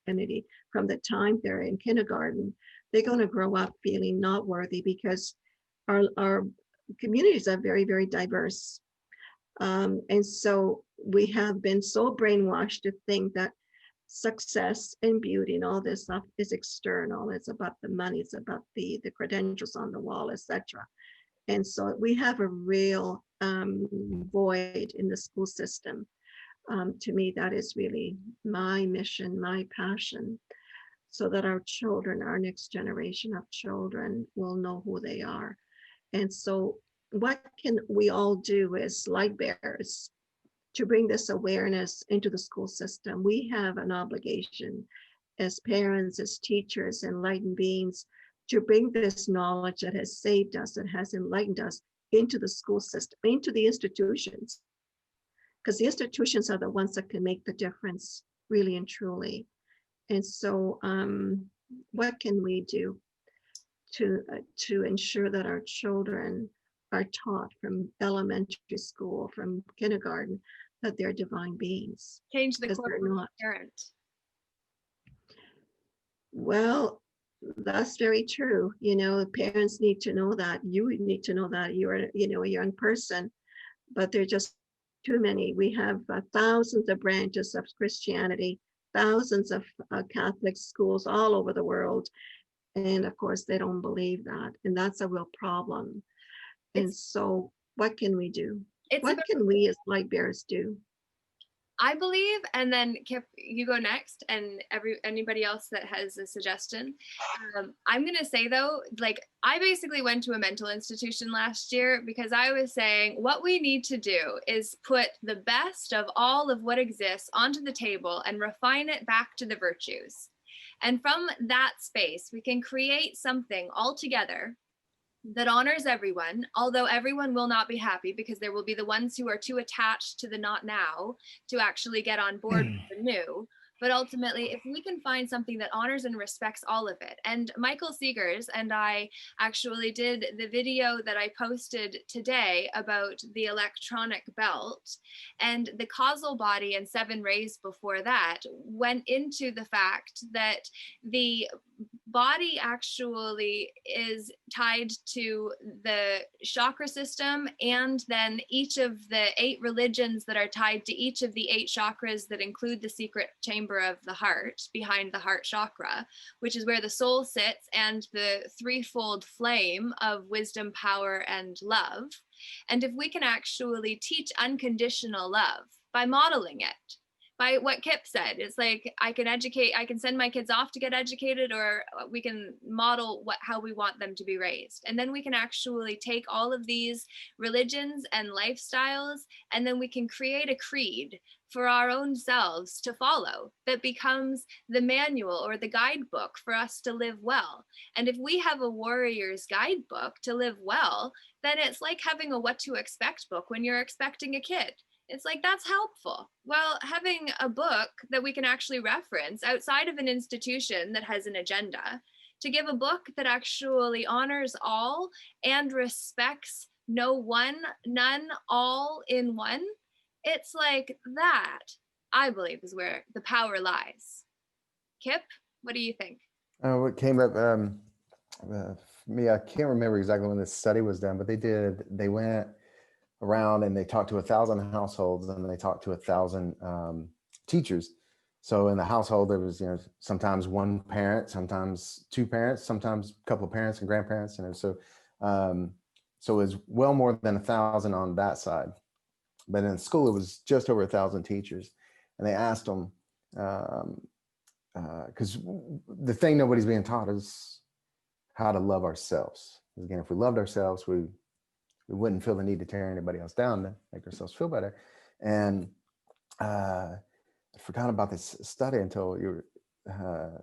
divinity from the time they're in kindergarten, they're going to grow up feeling not worthy, because our communities are very, very diverse. And so we have been so brainwashed to think that success and beauty and all this stuff is external. It's about the money, it's about the credentials on the wall, etc. And so we have a real void in the school system. To me, that is really my mission, my passion, so that our children, our next generation of children, will know who they are. And so what can we all do as light bearers to bring this awareness into the school system? We have an obligation as parents, as teachers, enlightened beings, to bring this knowledge that has saved us, that has enlightened us, into the school system, into the institutions. Because the institutions are the ones that can make the difference, really and truly. And so what can we do to ensure that our children are taught from elementary school, from kindergarten, that they're divine beings? Change the core parent. Well, that's very true. You know, parents need to know that. You need to know that you're, a young person, but they're just too many. We have thousands of branches of Christianity, thousands of Catholic schools all over the world. And of course, they don't believe that. And that's a real problem. And so what can we do? It's What about, can we as light bearers do? I believe, and then Kip, you go next, and anybody else that has a suggestion. I'm gonna say though, like I basically went to a mental institution last year because I was saying what we need to do is put the best of all of what exists onto the table and refine it back to the virtues. And from that space, we can create something all together that honors everyone, although everyone will not be happy because there will be the ones who are too attached to the not now to actually get on board with the new. But ultimately, if we can find something that honors and respects all of it, and Michael Seegers and I actually did the video that I posted today about the electronic belt, and the causal body and 7 rays before that went into the fact that the body actually is tied to the chakra system, and then each of the 8 religions that are tied to each of the 8 chakras that include the secret chamber of the heart behind the heart chakra, which is where the soul sits, and the threefold flame of wisdom, power, and love. And if we can actually teach unconditional love by modeling it, by what Kip said, it's like I can send my kids off to get educated, or we can model how we want them to be raised. And then we can actually take all of these religions and lifestyles, and then we can create a creed for our own selves to follow that becomes the manual or the guidebook for us to live well. And if we have a warrior's guidebook to live well, then it's like having a what to expect book when you're expecting a kid. It's like, that's helpful. Well, having a book that we can actually reference outside of an institution that has an agenda, to give a book that actually honors all and respects no one, none, all in one, it's like that, I believe, is where the power lies. Kip, what do you think? What came up for me, I can't remember exactly when this study was done, but they went around and they talked to 1,000 households, and they talked to 1,000 teachers. So in the household, there was, sometimes one parent, sometimes 2 parents, sometimes a couple of parents and grandparents, so it was well more than 1,000 on that side. But in school, it was just over 1,000 teachers, and they asked them, because the thing nobody's being taught is how to love ourselves. Again, if we loved ourselves, we wouldn't feel the need to tear anybody else down to make ourselves feel better. And I forgot about this study until you were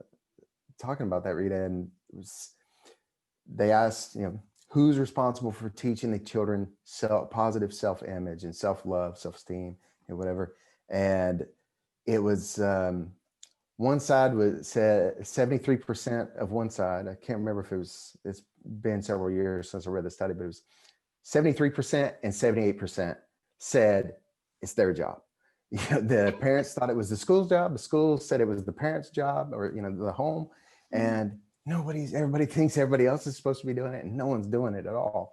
talking about that, Rita. And they asked, who's responsible for teaching the children positive self-image and self-love, self-esteem, and whatever. And it was one side said 73% of one side. I can't remember if it's been several years since I read the study, but it was 73% and 78% said it's their job. The parents thought it was the school's job. The school said it was the parents' job, or the home. And everybody thinks everybody else is supposed to be doing it, and no one's doing it at all.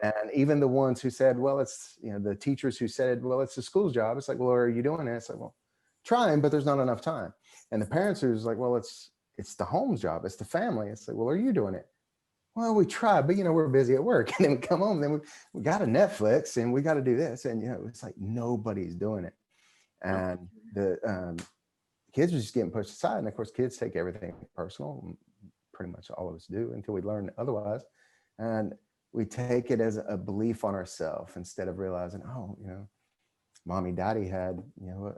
And even the ones who said, well, it's the teachers who said, well, it's the school's job. It's like, well, are you doing it? It's like, well, trying, but there's not enough time. And the parents who's like, well, it's the home's job. It's the family. It's like, well, are you doing it? Well, we try, but we're busy at work, and then we come home, then we got a Netflix, and we got to do this, and it's like nobody's doing it, and the kids are just getting pushed aside. And of course, kids take everything personal. Pretty much all of us do until we learn otherwise, and we take it as a belief on ourselves instead of realizing, oh, mommy, daddy had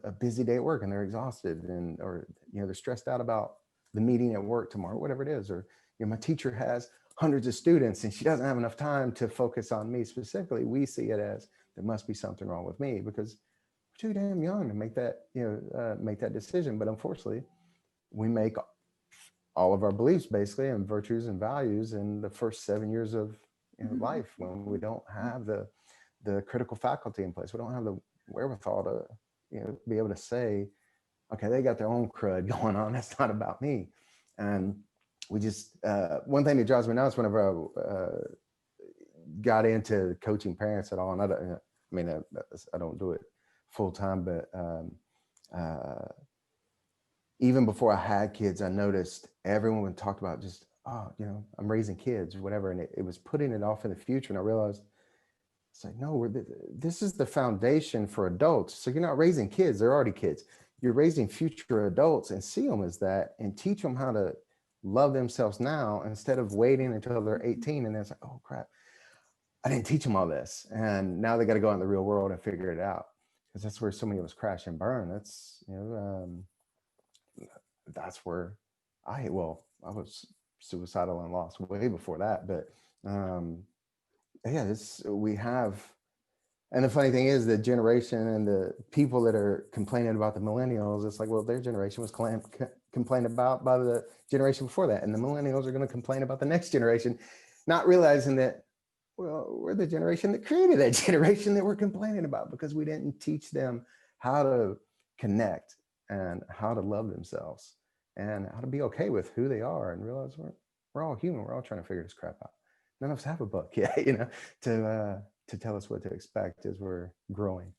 a busy day at work, and they're exhausted, or they're stressed out about the meeting at work tomorrow, whatever it is, or my teacher has hundreds of students and she doesn't have enough time to focus on me specifically. We see it as there must be something wrong with me because we're too damn young to make that, make that decision. But unfortunately, we make all of our beliefs basically and virtues and values in the first 7 years of life, when we don't have the critical faculty in place. We don't have the wherewithal to be able to say, okay, they got their own crud going on. That's not about me. And we just, one thing that drives me nuts whenever I got into coaching parents at all, and I don't do it full time, but even before I had kids, I noticed everyone talked about just, I'm raising kids or whatever. And it was putting it off in the future. And I realized It's like, no, this is the foundation for adults. So you're not raising kids, they're already kids. You're raising future adults, and see them as that and teach them how to love themselves now instead of waiting until they're 18 and then it's like, oh crap, I didn't teach them all this. And now they got to go out in the real world and figure it out. Because that's where so many of us crash and burn. That's, you know, that's where I was suicidal and lost way before that. But yeah, we have, and the funny thing is the generation and the people that are complaining about the millennials, it's like, well, their generation was complained about by the generation before that. And the millennials are going to complain about the next generation, not realizing that, well, we're the generation that created that generation that we're complaining about because we didn't teach them how to connect and how to love themselves and how to be okay with who they are and realize we're all human. We're all trying to figure this crap out. None of us have a book yet, you know, to tell us what to expect as we're growing.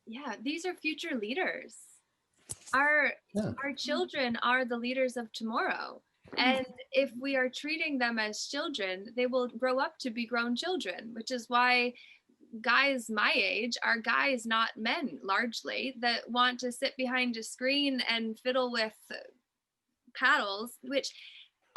Yeah, these are future leaders. Our children are the leaders of tomorrow. And if we are treating them as children, they will grow up to be grown children, which is why guys my age are guys, not men, largely, that want to sit behind a screen and fiddle with paddles, which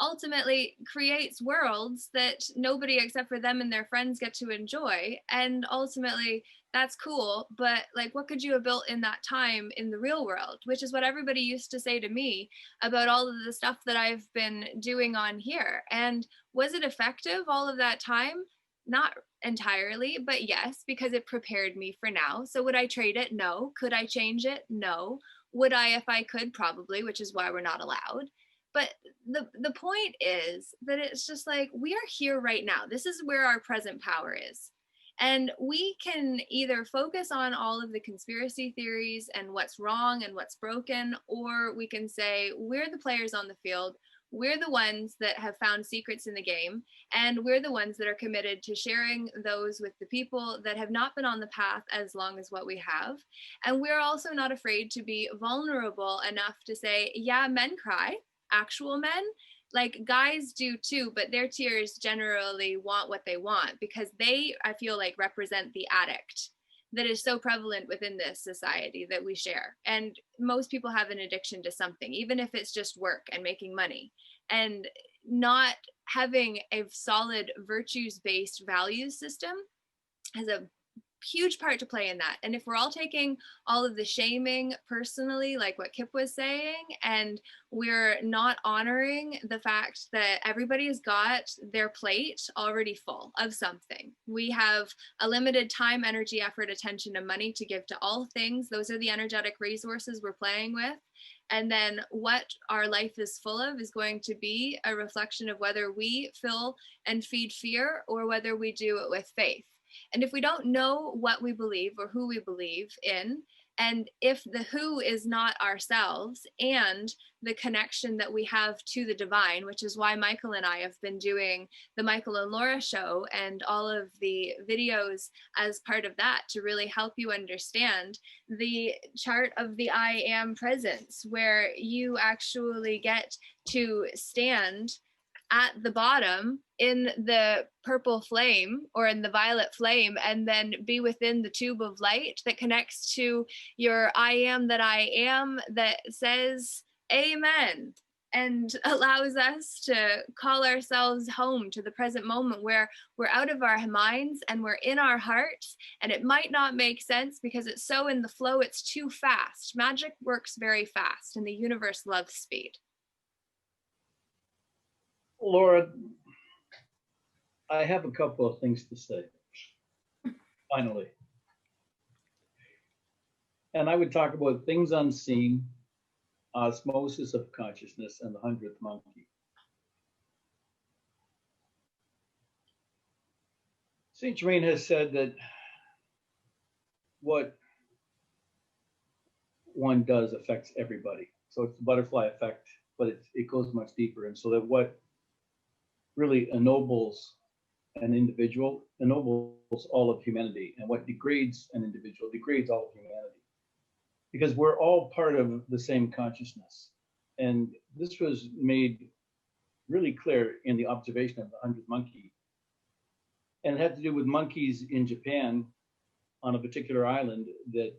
ultimately creates worlds that nobody except for them and their friends get to enjoy. And ultimately that's cool, but like, what could you have built in that time in the real world? Which is what everybody used to say to me about all of the stuff that I've been doing on here. And was it effective all of that time? Not entirely, but yes, because it prepared me for now. So would I trade it? No. Could I change it? No. Would I if I could? Probably, which is why we're not allowed. But the point is that it's just like, we are here right now. This is where our present power is. And we can either focus on all of the conspiracy theories and what's wrong and what's broken, or we can say, we're the players on the field. We're the ones that have found secrets in the game, and we're the ones that are committed to sharing those with the people that have not been on the path as long as what we have. And we're also not afraid to be vulnerable enough to say, yeah, men cry. Actual men, like guys do too, but their tears generally want what they want because they, I feel like, represent the addict that is so prevalent within this society that we share. And most people have an addiction to something, even if it's just work and making money, and not having a solid virtues-based values system has a huge part to play in that. And if we're all taking all of the shaming personally, like what Kip was saying, and we're not honoring the fact that everybody's got their plate already full of something. We have a limited time, energy, effort, attention, and money to give to all things. Those are the energetic resources we're playing with. And then what our life is full of is going to be a reflection of whether we fill and feed fear or whether we do it with faith. And if we don't know what we believe or who we believe in, and if the who is not ourselves and the connection that we have to the divine, which is why Michael and I have been doing the Michael and Laura show and all of the videos as part of that to really help you understand the chart of the I am presence, where you actually get to stand at the bottom in the purple flame or in the violet flame, and then be within the tube of light that connects to your I am that I am, that says amen, and allows us to call ourselves home to the present moment where we're out of our minds and we're in our hearts. And it might not make sense because it's so in the flow, it's too fast. Magic works very fast and the universe loves speed. Laura, I have a couple of things to say, finally. And I would talk about things unseen, osmosis of consciousness, and the 100th monkey. Saint Germain has said that what one does affects everybody. So it's the butterfly effect, but it goes much deeper. And so that what really ennobles an individual ennobles all of humanity, and what degrades an individual degrades all of humanity, because we're all part of the same consciousness. And this was made really clear in the observation of the 100th monkey, And it had to do with monkeys in Japan on a particular island, that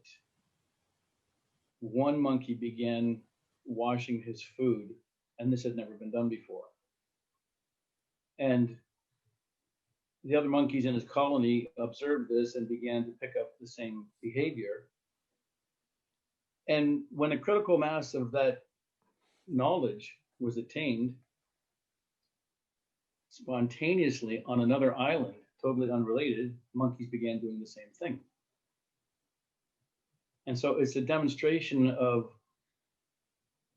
one monkey began washing his food, and this had never been done before. And the other monkeys in his colony observed this and began to pick up the same behavior. And when a critical mass of that knowledge was attained, spontaneously on another island, totally unrelated, monkeys began doing the same thing. And so it's a demonstration of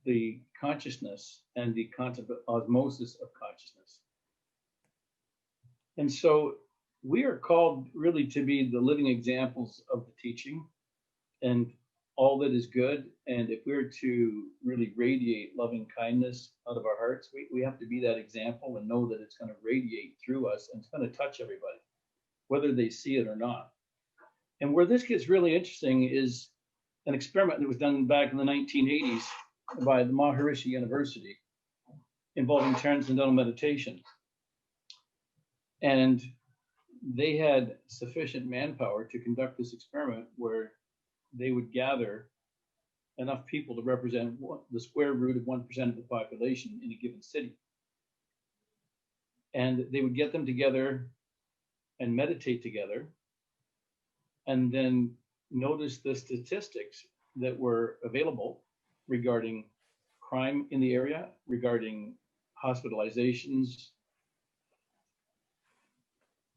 the consciousness and the concept of osmosis of consciousness. And so we are called really to be the living examples of the teaching and all that is good. And if we're to really radiate loving kindness out of our hearts, we have to be that example and know that it's going to radiate through us and it's going to touch everybody, whether they see it or not. And where this gets really interesting is an experiment that was done back in the 1980s by the Maharishi University involving transcendental meditation. And they had sufficient manpower to conduct this experiment where they would gather enough people to represent the square root of 1% of the population in a given city. And they would get them together and meditate together, and then notice the statistics that were available regarding crime in the area, regarding hospitalizations,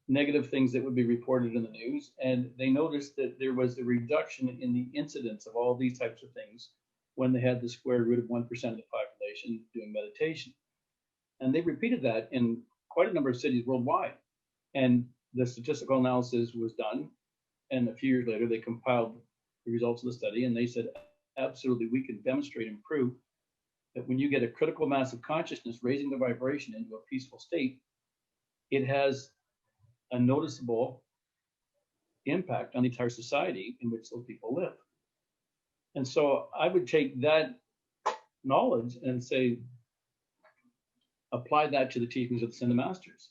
negative things that would be reported in the news. And they noticed that there was a reduction in the incidence of all these types of things when they had the square root of 1% of the population doing meditation. And they repeated that in quite a number of cities worldwide. And the statistical analysis was done. And a few years later, they compiled the results of the study, and they said, absolutely, we can demonstrate and prove that when you get a critical mass of consciousness raising the vibration into a peaceful state, it has a noticeable impact on the entire society in which those people live. And so I would take that knowledge and say, apply that to the teachings of the Ascended Masters,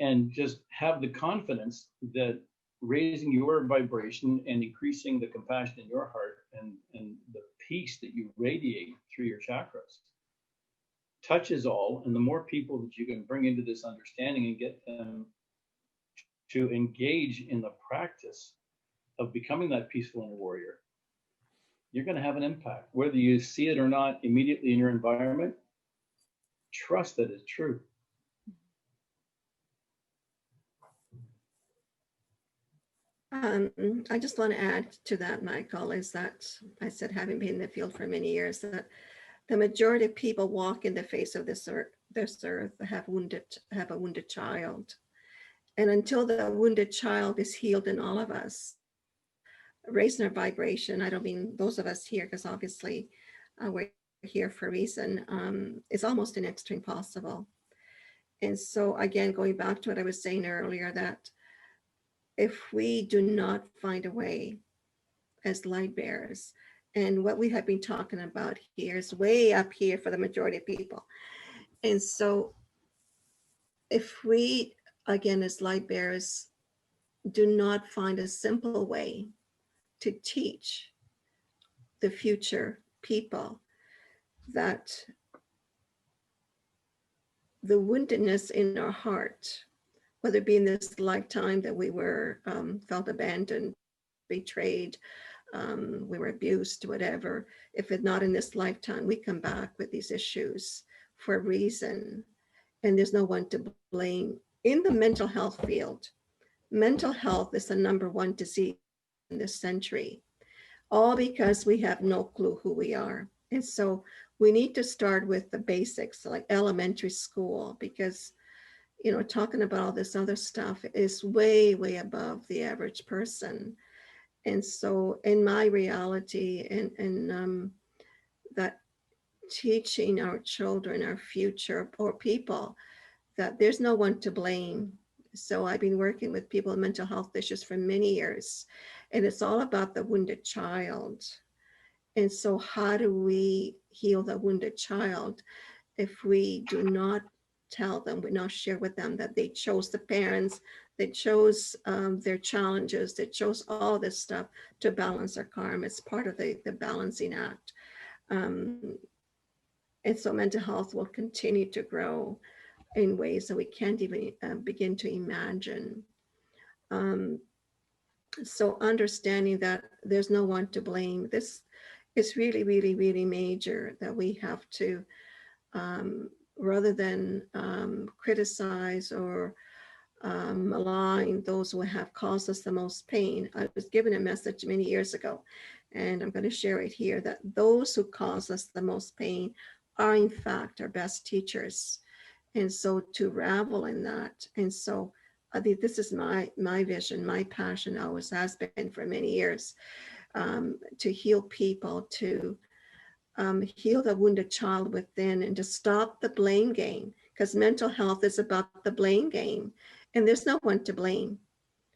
and just have the confidence that raising your vibration and increasing the compassion in your heart and the peace that you radiate through your chakras touches all. And the more people that you can bring into this understanding and get them to engage in the practice of becoming that peaceful inner warrior, you're going to have an impact. Whether you see it or not immediately in your environment, trust that it's true. I just want to add to that, Michael, is that I said, having been in the field for many years, that the majority of people walk in the face of this earth have a wounded child. And until the wounded child is healed in all of us, raising our vibration, I don't mean those of us here, because obviously we're here for a reason, is almost an extreme possible. And so again, going back to what I was saying earlier, that if we do not find a way as light bearers, and what we have been talking about here is way up here for the majority of people. And so if we, again, as light bearers, do not find a simple way to teach the future people that the woundedness in our heart, whether it be in this lifetime that we were felt abandoned, betrayed, we were abused, whatever, if it's not in this lifetime, we come back with these issues for a reason, and there's no one to blame. In the mental health field, mental health is the #1 disease in this century, all because we have no clue who we are. And so we need to start with the basics, like elementary school, because talking about all this other stuff is way, way above the average person. And so in my reality, and that teaching our children, our future, or people, that there's no one to blame. So I've been working with people with mental health issues for many years, and it's all about the wounded child. And so how do we heal the wounded child if we do not tell them, we now share with them that they chose the parents, they chose their challenges, they chose all this stuff to balance their karma. It's part of the balancing act. And so mental health will continue to grow in ways that we can't even begin to imagine. So understanding that there's no one to blame, this is really, really, really major, that we have to, rather than criticize or malign those who have caused us the most pain. I was given a message many years ago, and I'm going to share it here, that those who cause us the most pain are in fact our best teachers. And so to revel in that. And so I think this is my vision, my passion always has been for many years, to heal people, to heal the wounded child within, and to stop the blame game, because mental health is about the blame game, and there's no one to blame.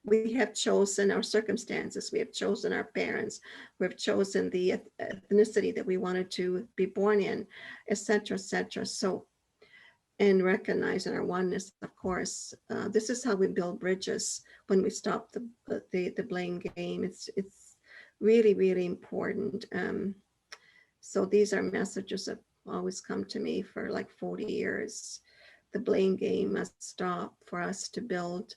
We have chosen our circumstances, we have chosen our parents, we've chosen the ethnicity that we wanted to be born in, etc., etc. So, and recognizing our oneness, of course, this is how we build bridges. When we stop the blame game, it's really, really important. So these are messages that always come to me for like 40 years. The blame game must stop for us to build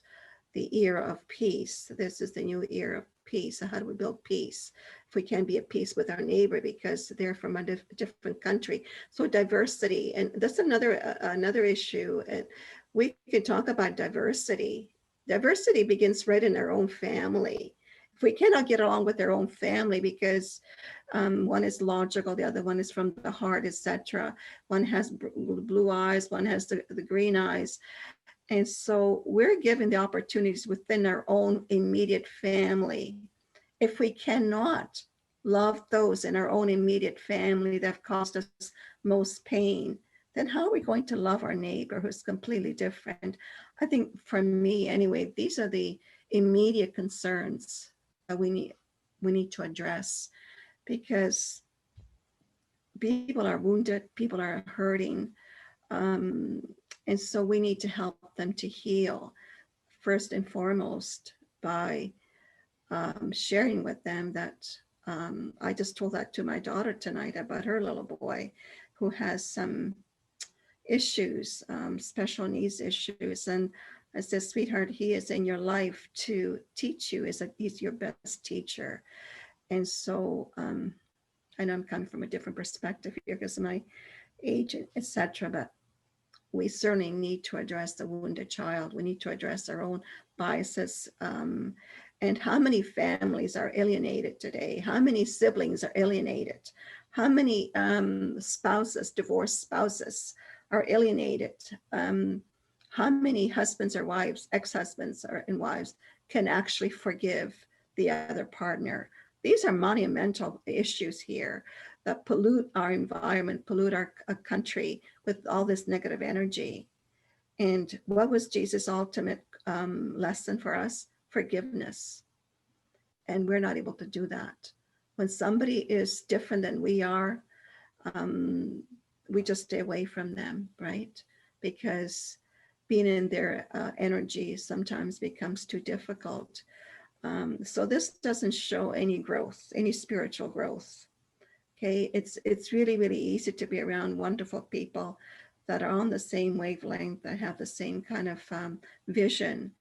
the era of peace. This is the new era of peace. So how do we build peace? If we can't be at peace with our neighbor because they're from a different country. So diversity, and that's another issue. And we can talk about diversity. Diversity begins right in our own family. If we cannot get along with our own family because one is logical, the other one is from the heart, etc. One has blue eyes, one has the green eyes. And so we're given the opportunities within our own immediate family. If we cannot love those in our own immediate family that have caused us most pain, then how are we going to love our neighbor who's completely different? I think for me anyway, these are the immediate concerns that we need to address, because people are wounded, people are hurting. And so we need to help them to heal, first and foremost, by sharing with them that I just told that to my daughter tonight about her little boy who has some issues, special needs issues. And I said, sweetheart, he is in your life to teach you. He's your best teacher. And so I know I'm coming from a different perspective here because of my age, etc. But we certainly need to address the wounded child. We need to address our own biases. And how many families are alienated today? How many siblings are alienated? How many spouses, divorced spouses, are alienated? How many husbands or wives, ex-husbands and wives, can actually forgive the other partner? These are monumental issues here that pollute our environment, pollute our country with all this negative energy. And what was Jesus' ultimate lesson for us? Forgiveness. And we're not able to do that. When somebody is different than we are, we just stay away from them, right? Because being in their energy sometimes becomes too difficult. So this doesn't show any growth, any spiritual growth. Okay, it's really, really easy to be around wonderful people that are on the same wavelength, that have the same kind of vision.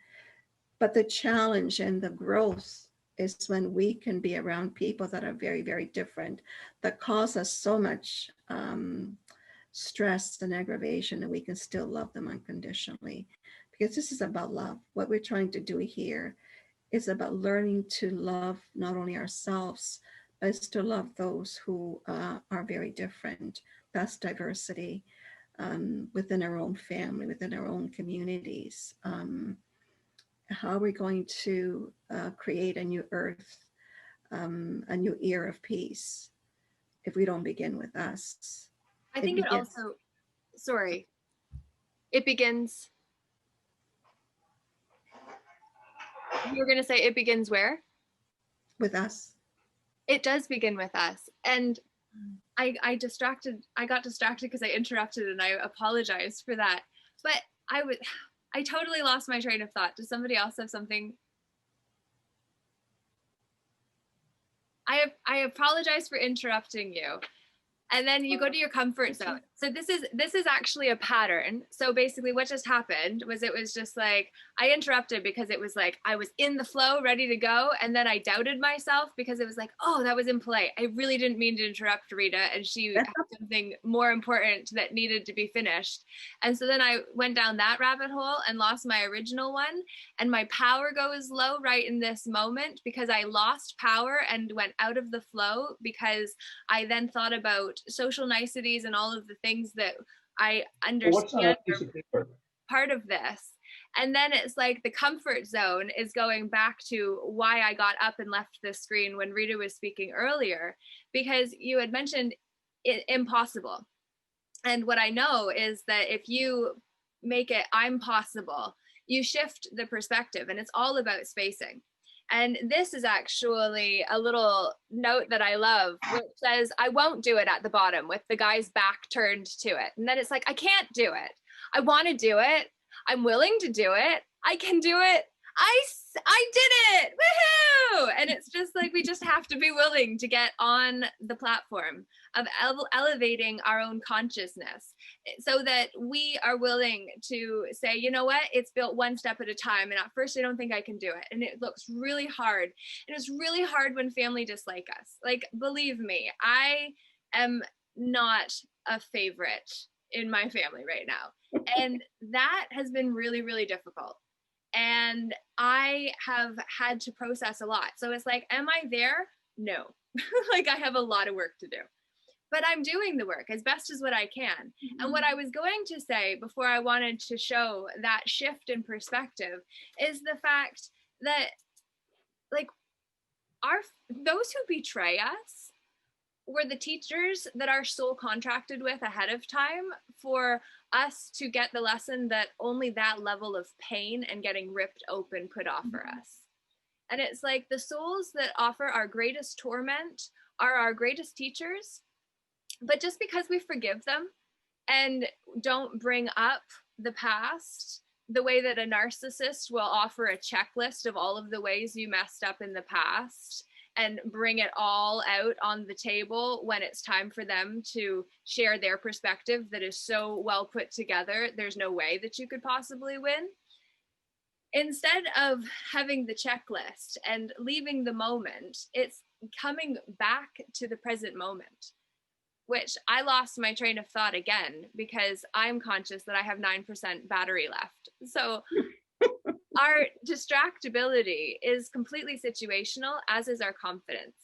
But the challenge and the growth is when we can be around people that are very, very different, that cause us so much stress and aggravation, and we can still love them unconditionally. Because this is about love. What we're trying to do here is about learning to love not only ourselves, but it's to love those who are very different. That's diversity within our own family, within our own communities. How are we going to create a new earth, a new era of peace, if we don't begin with us? I think it also, sorry, it begins, you were going to say it begins where? With us. It does begin with us. And I got distracted because I interrupted, and I apologize for that. But I totally lost my train of thought. Does somebody else have something? I apologize for interrupting you. And then you go to your comfort zone. So this is actually a pattern. So basically what just happened was, it was just like, I interrupted because it was like I was in the flow ready to go, and then I doubted myself because it was like, oh, that was impolite. I really didn't mean to interrupt Rita, and she had something more important that needed to be finished. And so then I went down that rabbit hole and lost my original one, and my power goes low right in this moment because I lost power and went out of the flow, because I then thought about social niceties and all of the things that I What's on understand that piece are of paper? part of this. And then it's like the comfort zone is going back to why I got up and left the screen when Rita was speaking earlier, because you had mentioned it impossible. And what I know is that if you make it I'm possible, you shift the perspective, and it's all about spacing. And this is actually a little note that I love, which says, I won't do it at the bottom with the guy's back turned to it. And then it's like, I can't do it. I want to do it. I'm willing to do it. I can do it. I did it. Woohoo! And it's just like, we just have to be willing to get on the platform of elevating our own consciousness, so that we are willing to say, you know what, it's built one step at a time. And at first I don't think I can do it. And it looks really hard. And it's really hard when family dislike us. Like, believe me, I am not a favorite in my family right now. And that has been really, really difficult. And I have had to process a lot. So it's like, am I there? No. Like, I have a lot of work to do, but I'm doing the work as best as what I can. Mm-hmm. And what I was going to say before I wanted to show that shift in perspective is the fact that, like, those who betray us were the teachers that our soul contracted with ahead of time for us to get the lesson that only that level of pain and getting ripped open could offer us. And it's like, the souls that offer our greatest torment are our greatest teachers. But just because we forgive them and don't bring up the past, the way that a narcissist will offer a checklist of all of the ways you messed up in the past and bring it all out on the table when it's time for them to share their perspective that is so well put together, there's no way that you could possibly win. Instead of having the checklist and leaving the moment, it's coming back to the present moment, which I lost my train of thought again because I'm conscious that I have 9% battery left. So our distractibility is completely situational, as is our confidence.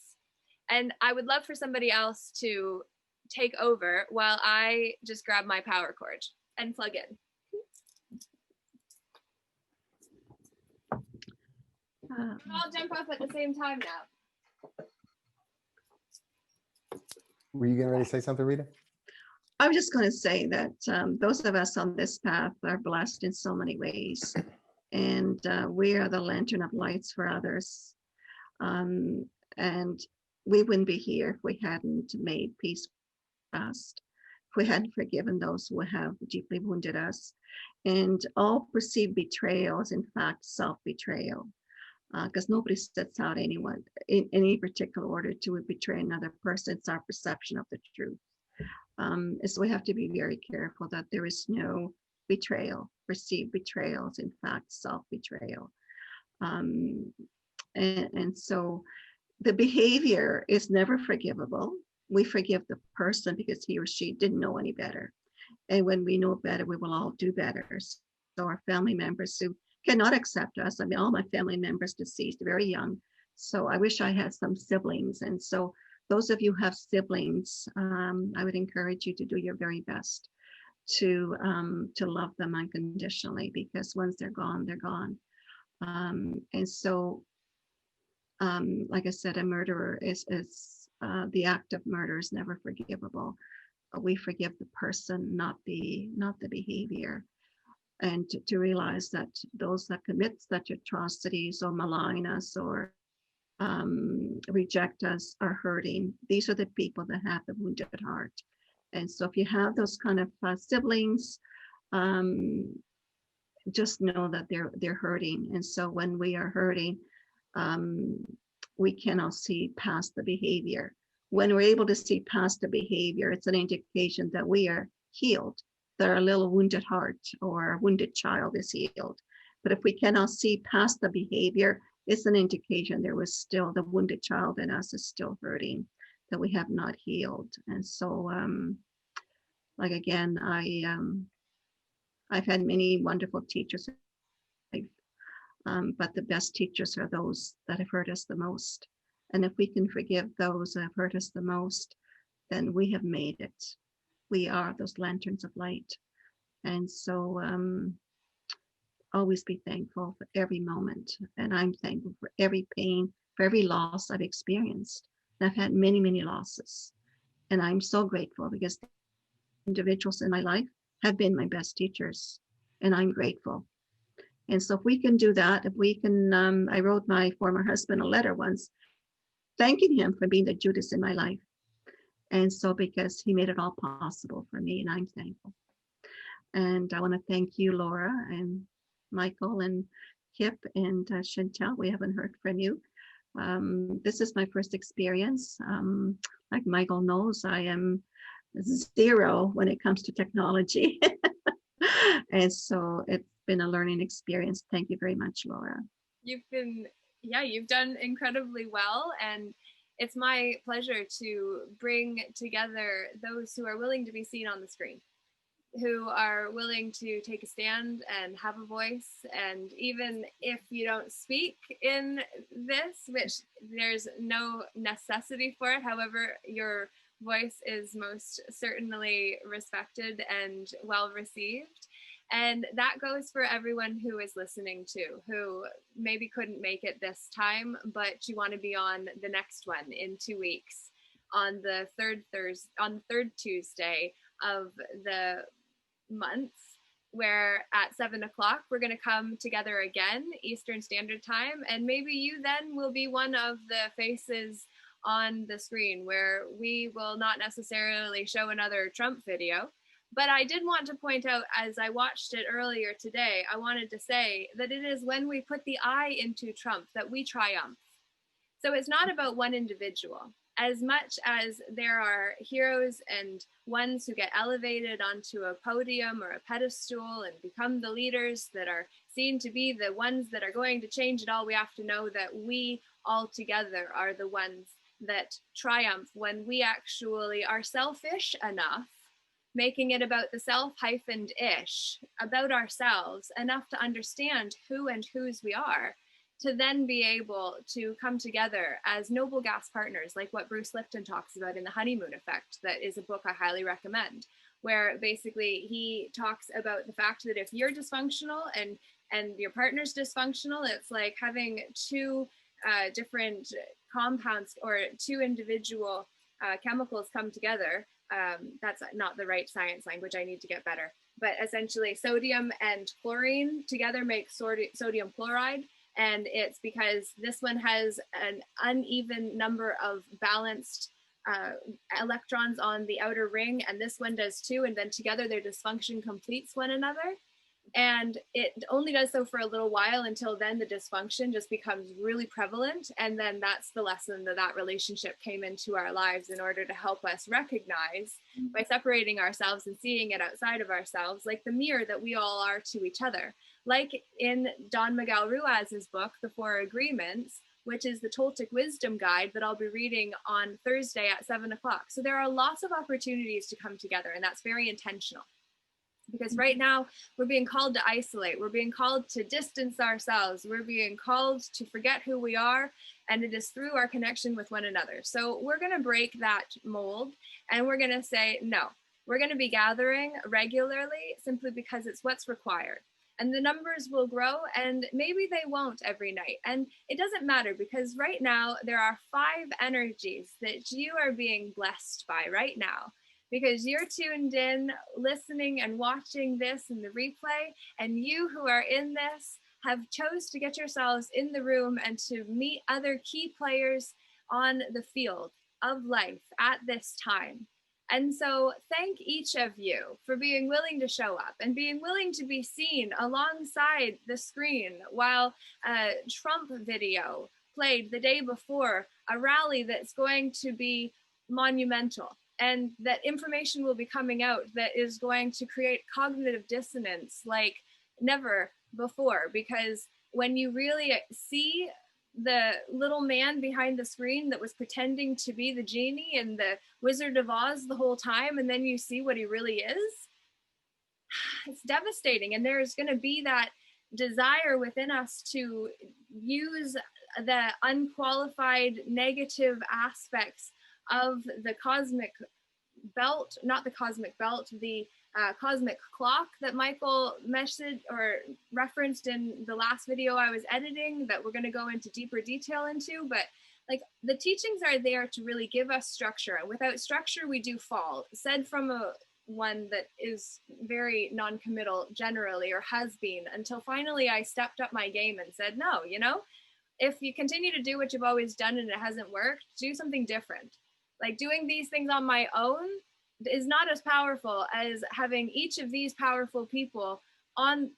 And I would love for somebody else to take over while I just grab my power cord and plug in. I'll jump off at the same time now. Were you getting ready to say something, Rita? I was just going to say that those of us on this path are blessed in so many ways. And we are the lantern of lights for others. And we wouldn't be here if we hadn't made peace fast, if we hadn't forgiven those who have deeply wounded us. And all perceived betrayal is in fact self-betrayal, because nobody sets out anyone in any particular order to betray another person. It's our perception of the truth. So we have to be very careful that there is no betrayal. Perceived betrayal is in fact self-betrayal. And so the behavior is never forgivable. We forgive the person because he or she didn't know any better. And when we know better, we will all do better. So our family members who cannot accept us, I mean, all my family members deceased, very young. So I wish I had some siblings. And so those of you who have siblings, I would encourage you to do your very best to love them unconditionally, because once they're gone, they're gone. And so, like I said, a murderer is the act of murder is never forgivable. We forgive the person, not the behavior. And to realize that those that commit such atrocities or malign us or reject us are hurting. These are the people that have the wounded heart. And so if you have those kind of siblings, just know that they're hurting. And so when we are hurting, we cannot see past the behavior. When we're able to see past the behavior, it's an indication that we are healed, that our little wounded heart or wounded child is healed. But if we cannot see past the behavior, it's an indication there was still the wounded child in us is still hurting, that we have not healed. And so, like again, I've had many wonderful teachers, but the best teachers are those that have hurt us the most. And if we can forgive those that have hurt us the most, then we have made it. We are those lanterns of light. And so always be thankful for every moment. And I'm thankful for every pain, for every loss I've experienced. And I've had many, many losses. And I'm so grateful because the individuals in my life have been my best teachers. And I'm grateful. And so if we can do that, if we can, I wrote my former husband a letter once, thanking him for being the Judas in my life. And so because he made it all possible for me, and I'm thankful. And I want to thank you, Laura and Michael and Kip and Chantel. We haven't heard from you. This is my first experience. Like Michael knows, I am zero when it comes to technology. And so it's been a learning experience. Thank you very much, Laura. You've done incredibly well. And it's my pleasure to bring together those who are willing to be seen on the screen, who are willing to take a stand and have a voice. And even if you don't speak in this, which there's no necessity for it, however, your voice is most certainly respected and well received. And that goes for everyone who is listening too, who maybe couldn't make it this time, but you want to be on the next one in 2 weeks on the third Tuesday of the month, where at 7 o'clock we're going to come together again, Eastern Standard Time, and maybe you then will be one of the faces on the screen, where we will not necessarily show another Trump video. But I did want to point out, as I watched it earlier today, I wanted to say that it is when we put the I into Trump that we triumph. So it's not about one individual. As much as there are heroes and ones who get elevated onto a podium or a pedestal and become the leaders that are seen to be the ones that are going to change it all, we have to know that we all together are the ones that triumph when we actually are selfish enough, making it about the self-ish, about ourselves, enough to understand who and whose we are, to then be able to come together as noble gas partners, like what Bruce Lipton talks about in The Honeymoon Effect. That is a book I highly recommend, where basically he talks about the fact that if you're dysfunctional and your partner's dysfunctional, it's like having two different compounds or two individual chemicals come together. That's not the right science language, I need to get better. But essentially sodium and chlorine together make sodium chloride. And it's because this one has an uneven number of balanced electrons on the outer ring, and this one does too. And then together their dysfunction completes one another. And it only does so for a little while. Until then, the dysfunction just becomes really prevalent. And then that's the lesson that relationship came into our lives in order to help us recognize, by separating ourselves and seeing it outside of ourselves, like the mirror that we all are to each other. Like in Don Miguel Ruiz's book, The Four Agreements, which is the Toltec Wisdom Guide that I'll be reading on Thursday at 7 o'clock. So there are lots of opportunities to come together, and that's very intentional. Because right now we're being called to isolate, we're being called to distance ourselves, we're being called to forget who we are, and it is through our connection with one another. So we're going to break that mold, and we're going to say, no, we're going to be gathering regularly simply because it's what's required. And the numbers will grow, and maybe they won't every night. And it doesn't matter, because right now there are 5 energies that you are being blessed by right now, because you're tuned in, listening and watching this in the replay. And you who are in this have chose to get yourselves in the room and to meet other key players on the field of life at this time. And so thank each of you for being willing to show up and being willing to be seen alongside the screen while a Trump video played the day before a rally that's going to be monumental, and that information will be coming out that is going to create cognitive dissonance like never before. Because when you really see the little man behind the screen that was pretending to be the genie and the Wizard of Oz the whole time, and then you see what he really is, it's devastating. And there's going to be that desire within us to use the unqualified negative aspects of the cosmic belt, not the cosmic belt, the cosmic clock that Michael messaged or referenced in the last video I was editing, that we're going to go into deeper detail into. But like, the teachings are there to really give us structure, and without structure we do fall, said from a one that is very non-committal generally, or has been, until finally I stepped up my game and said, no, you know, if you continue to do what you've always done and it hasn't worked, do something different. Like, doing these things on my own is not as powerful as having each of these powerful people on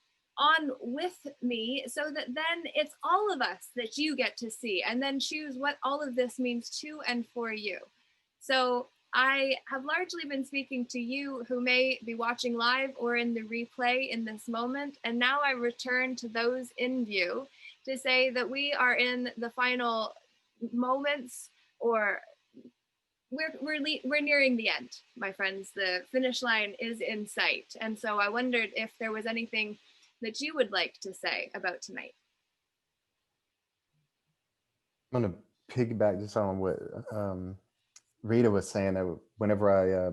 with me, so that then it's all of us that you get to see and then choose what all of this means to and for you. So I have largely been speaking to you who may be watching live or in the replay in this moment, and now I return to those in view to say that we are in the final moments, or we're nearing the end, my friends. The finish line is in sight. And so I wondered if there was anything that you would like to say about tonight. I'm going to piggyback just on what Rita was saying. That whenever I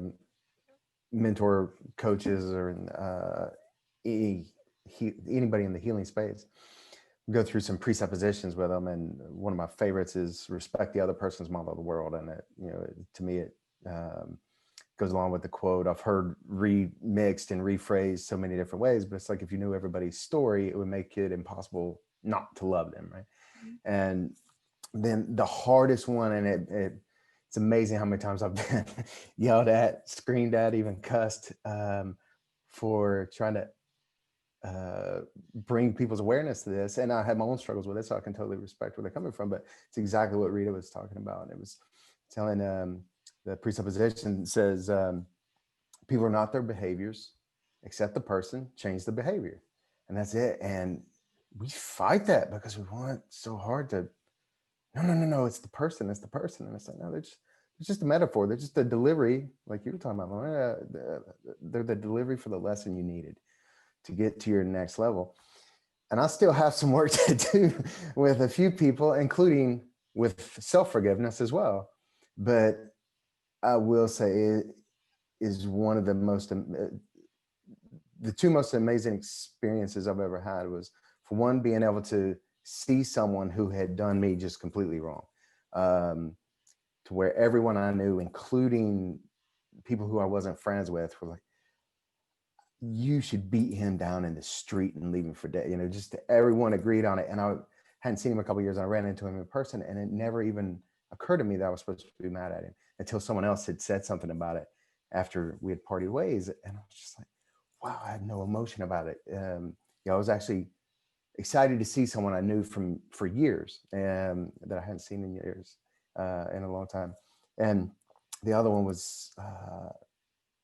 mentor coaches or anybody in the healing space, go through some presuppositions with them, and one of my favorites is respect the other person's model of the world. And it, you know, to me, it goes along with the quote I've heard remixed and rephrased so many different ways, but it's like, if you knew everybody's story, it would make it impossible not to love them, right? Mm-hmm. And then the hardest one, and it's amazing how many times I've been yelled at, screamed at, even cussed for trying to bring people's awareness to this. And I had my own struggles with it, so I can totally respect where they're coming from. But it's exactly what Rita was talking about. And it was telling the presupposition says people are not their behaviors, accept the person, change the behavior, and that's it. And we fight that because we want so hard to no, it's the person, and it's like, no, it's just a metaphor. They're just a delivery, like you were talking about. They're the delivery for the lesson you needed to get to your next level. And I still have some work to do with a few people, including with self-forgiveness as well. But I will say it is one of the two most amazing experiences I've ever had was, for one, being able to see someone who had done me just completely wrong, to where everyone I knew, including people who I wasn't friends with, were like, you should beat him down in the street and leave him for dead. You know, just everyone agreed on it. And I hadn't seen him a couple of years, and I ran into him in person, and it never even occurred to me that I was supposed to be mad at him until someone else had said something about it after we had parted ways. And I was just like, wow, I had no emotion about it. I was actually excited to see someone I knew for years, and that I hadn't seen in years, in a long time. And the other one was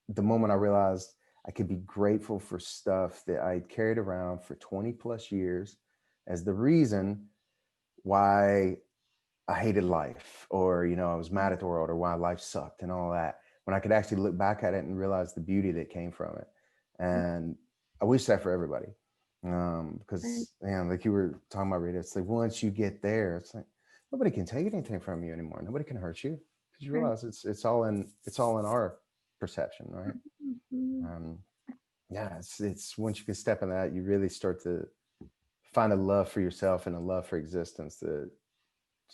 the moment I realized I could be grateful for stuff that I carried around for 20 plus years as the reason why I hated life, or, you know, I was mad at the world, or why life sucked and all that, when I could actually look back at it and realize the beauty that came from it. And I wish that for everybody. Because, man, like you were talking about, Rita, it's like, once you get there, it's like, nobody can take anything from you anymore. Nobody can hurt you, because you realize it's all in our perception, right? Yeah, it's once you can step in that, you really start to find a love for yourself and a love for existence that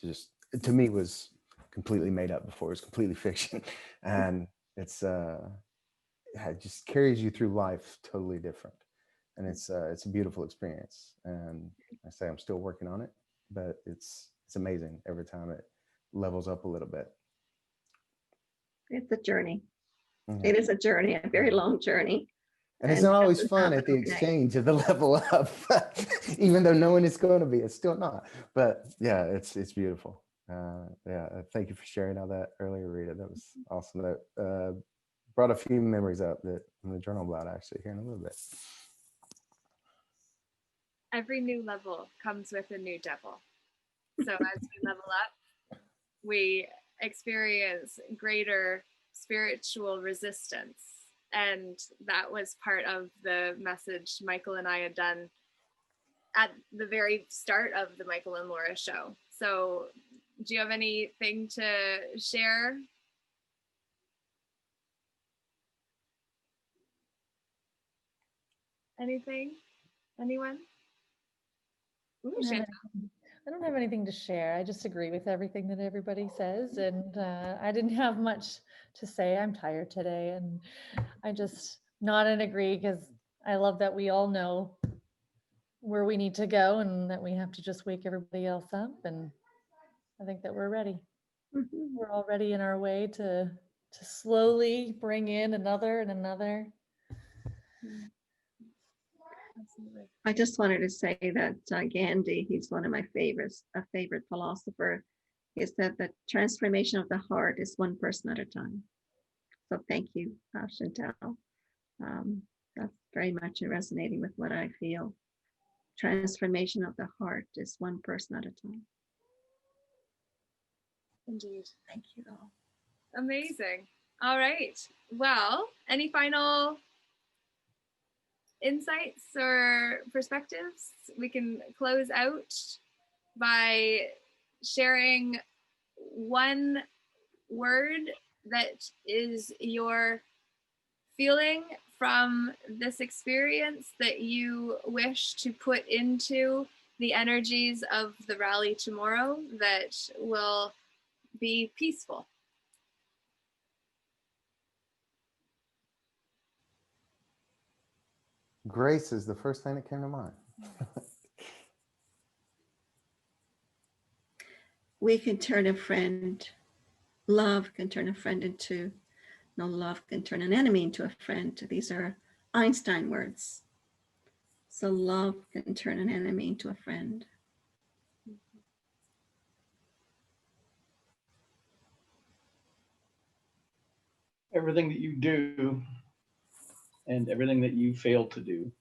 just, to me, was completely made up before. It was completely fiction. And it's it just carries you through life totally different. And it's a beautiful experience. And I say I'm still working on it, but it's amazing every time it levels up a little bit. It's a journey. It is a journey, a very long journey. And it's not always fun at the overnight. exchange of the level up, even though knowing it's going to be, it's still not. But yeah, it's beautiful. Thank you for sharing all that earlier, Rita. That was awesome. That brought a few memories up that I'm going to journal about actually here in a little bit. Every new level comes with a new devil. So as we level up, we experience greater spiritual resistance. And that was part of the message Michael and I had done at the very start of the Michael and Laura show. So do you have anything to share? Anything? Anyone? Ooh, I don't have anything to share. I just agree with everything that everybody says. And I didn't have much to say. I'm tired today. And I just nod and agree because I love that we all know where we need to go and that we have to just wake everybody else up. And I think that we're ready. We're already in our way to slowly bring in another and another. Absolutely. I just wanted to say that Gandhi, he's one of my favorites, a favorite philosopher. He said that transformation of the heart is one person at a time. So thank you, Chantal. That's very much resonating with what I feel. Transformation of the heart is one person at a time. Indeed. Thank you all. Amazing. All right. Well, any final insights or perspectives? We can close out by sharing one word that is your feeling from this experience that you wish to put into the energies of the rally tomorrow that will be peaceful. Grace is the first thing that came to mind. We can turn a friend, love can turn a friend into, no, love can turn an enemy into a friend. These are Einstein words. So love can turn an enemy into a friend. Everything that you do and everything that you fail to do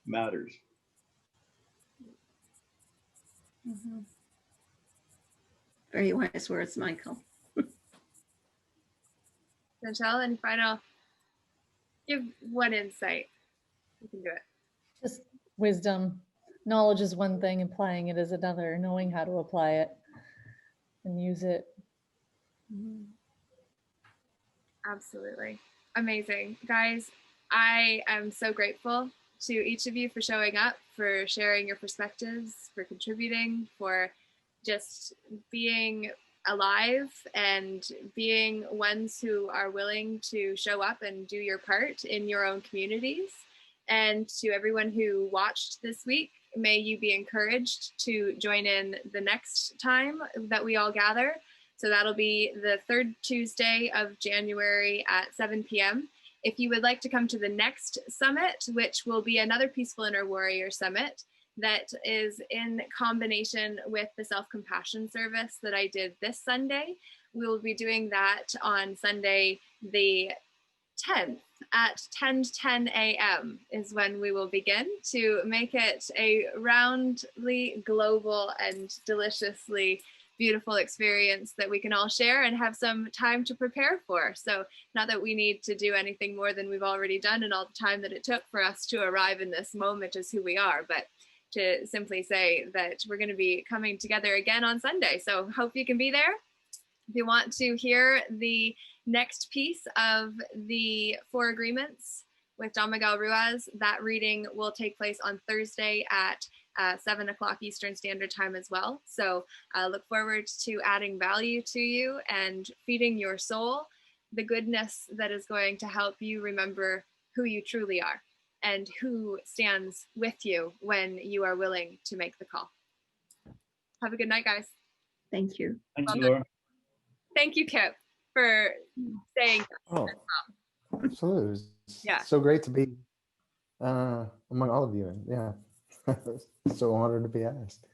matters. Very wise words, Michael. Chantal, any final? Give one insight. You can do it. Just wisdom. Knowledge is one thing, applying it is another, knowing how to apply it and use it. Absolutely. Amazing. Guys, I am so grateful to each of you for showing up, for sharing your perspectives, for contributing, for just being alive and being ones who are willing to show up and do your part in your own communities. And to everyone who watched this week, may you be encouraged to join in the next time that we all gather. So that'll be the third Tuesday of January at 7 p.m. If you would like to come to the next summit, which will be another Peaceful Inner Warrior Summit that is in combination with the self-compassion service that I did this Sunday, we will be doing that on Sunday, the 10th at 10:10 a.m. is when we will begin to make it a roundly global and deliciously beautiful experience that we can all share and have some time to prepare for. So not that we need to do anything more than we've already done and all the time that it took for us to arrive in this moment as who we are, but to simply say that we're going to be coming together again on Sunday. So hope you can be there. If you want to hear the next piece of the 4 Agreements with Don Miguel Ruiz, that reading will take place on Thursday at 7 o'clock Eastern Standard Time as well. So look forward to adding value to you and feeding your soul the goodness that is going to help you remember who you truly are and who stands with you when you are willing to make the call. Have a good night, guys. Thank you. Thank you, Laura. Thank you, Kip, for saying Oh, absolutely. It was Yeah. so great to be among all of you. And yeah, so honored to be asked.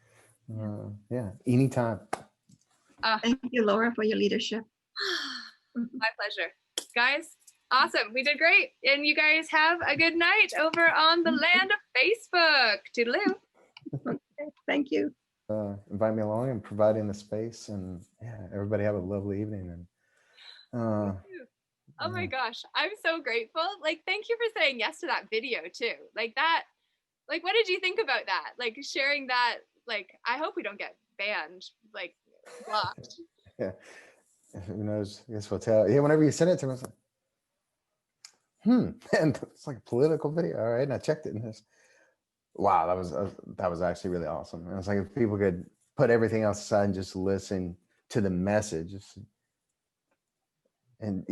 Yeah, anytime. Thank you, Laura, for your leadership. My pleasure. Guys, awesome. We did great. And you guys have a good night over on the land of Facebook. Toodaloo. Okay, thank you. Invite me along and providing the space. And yeah, everybody have a lovely evening. And Oh my gosh, I'm so grateful. Like, thank you for saying yes to that video too. Like that, like, what did you think about that? Like sharing that, like, I hope we don't get banned, like blocked. yeah, who knows? I guess we'll tell. Yeah, whenever you send it to me, I was like, and it's like a political video. All right, and I checked it, and it's wow, that was actually really awesome. And it's like if people could put everything else aside and just listen to the message, and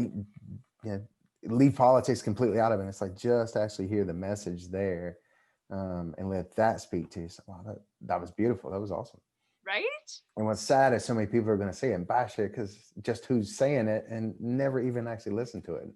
leave politics completely out of it. It's like just actually hear the message there, and let that speak to you. So, wow, that was beautiful. That was awesome. Right? And what's sad is so many people are going to say it and bash it because just who's saying it and never even actually listen to it.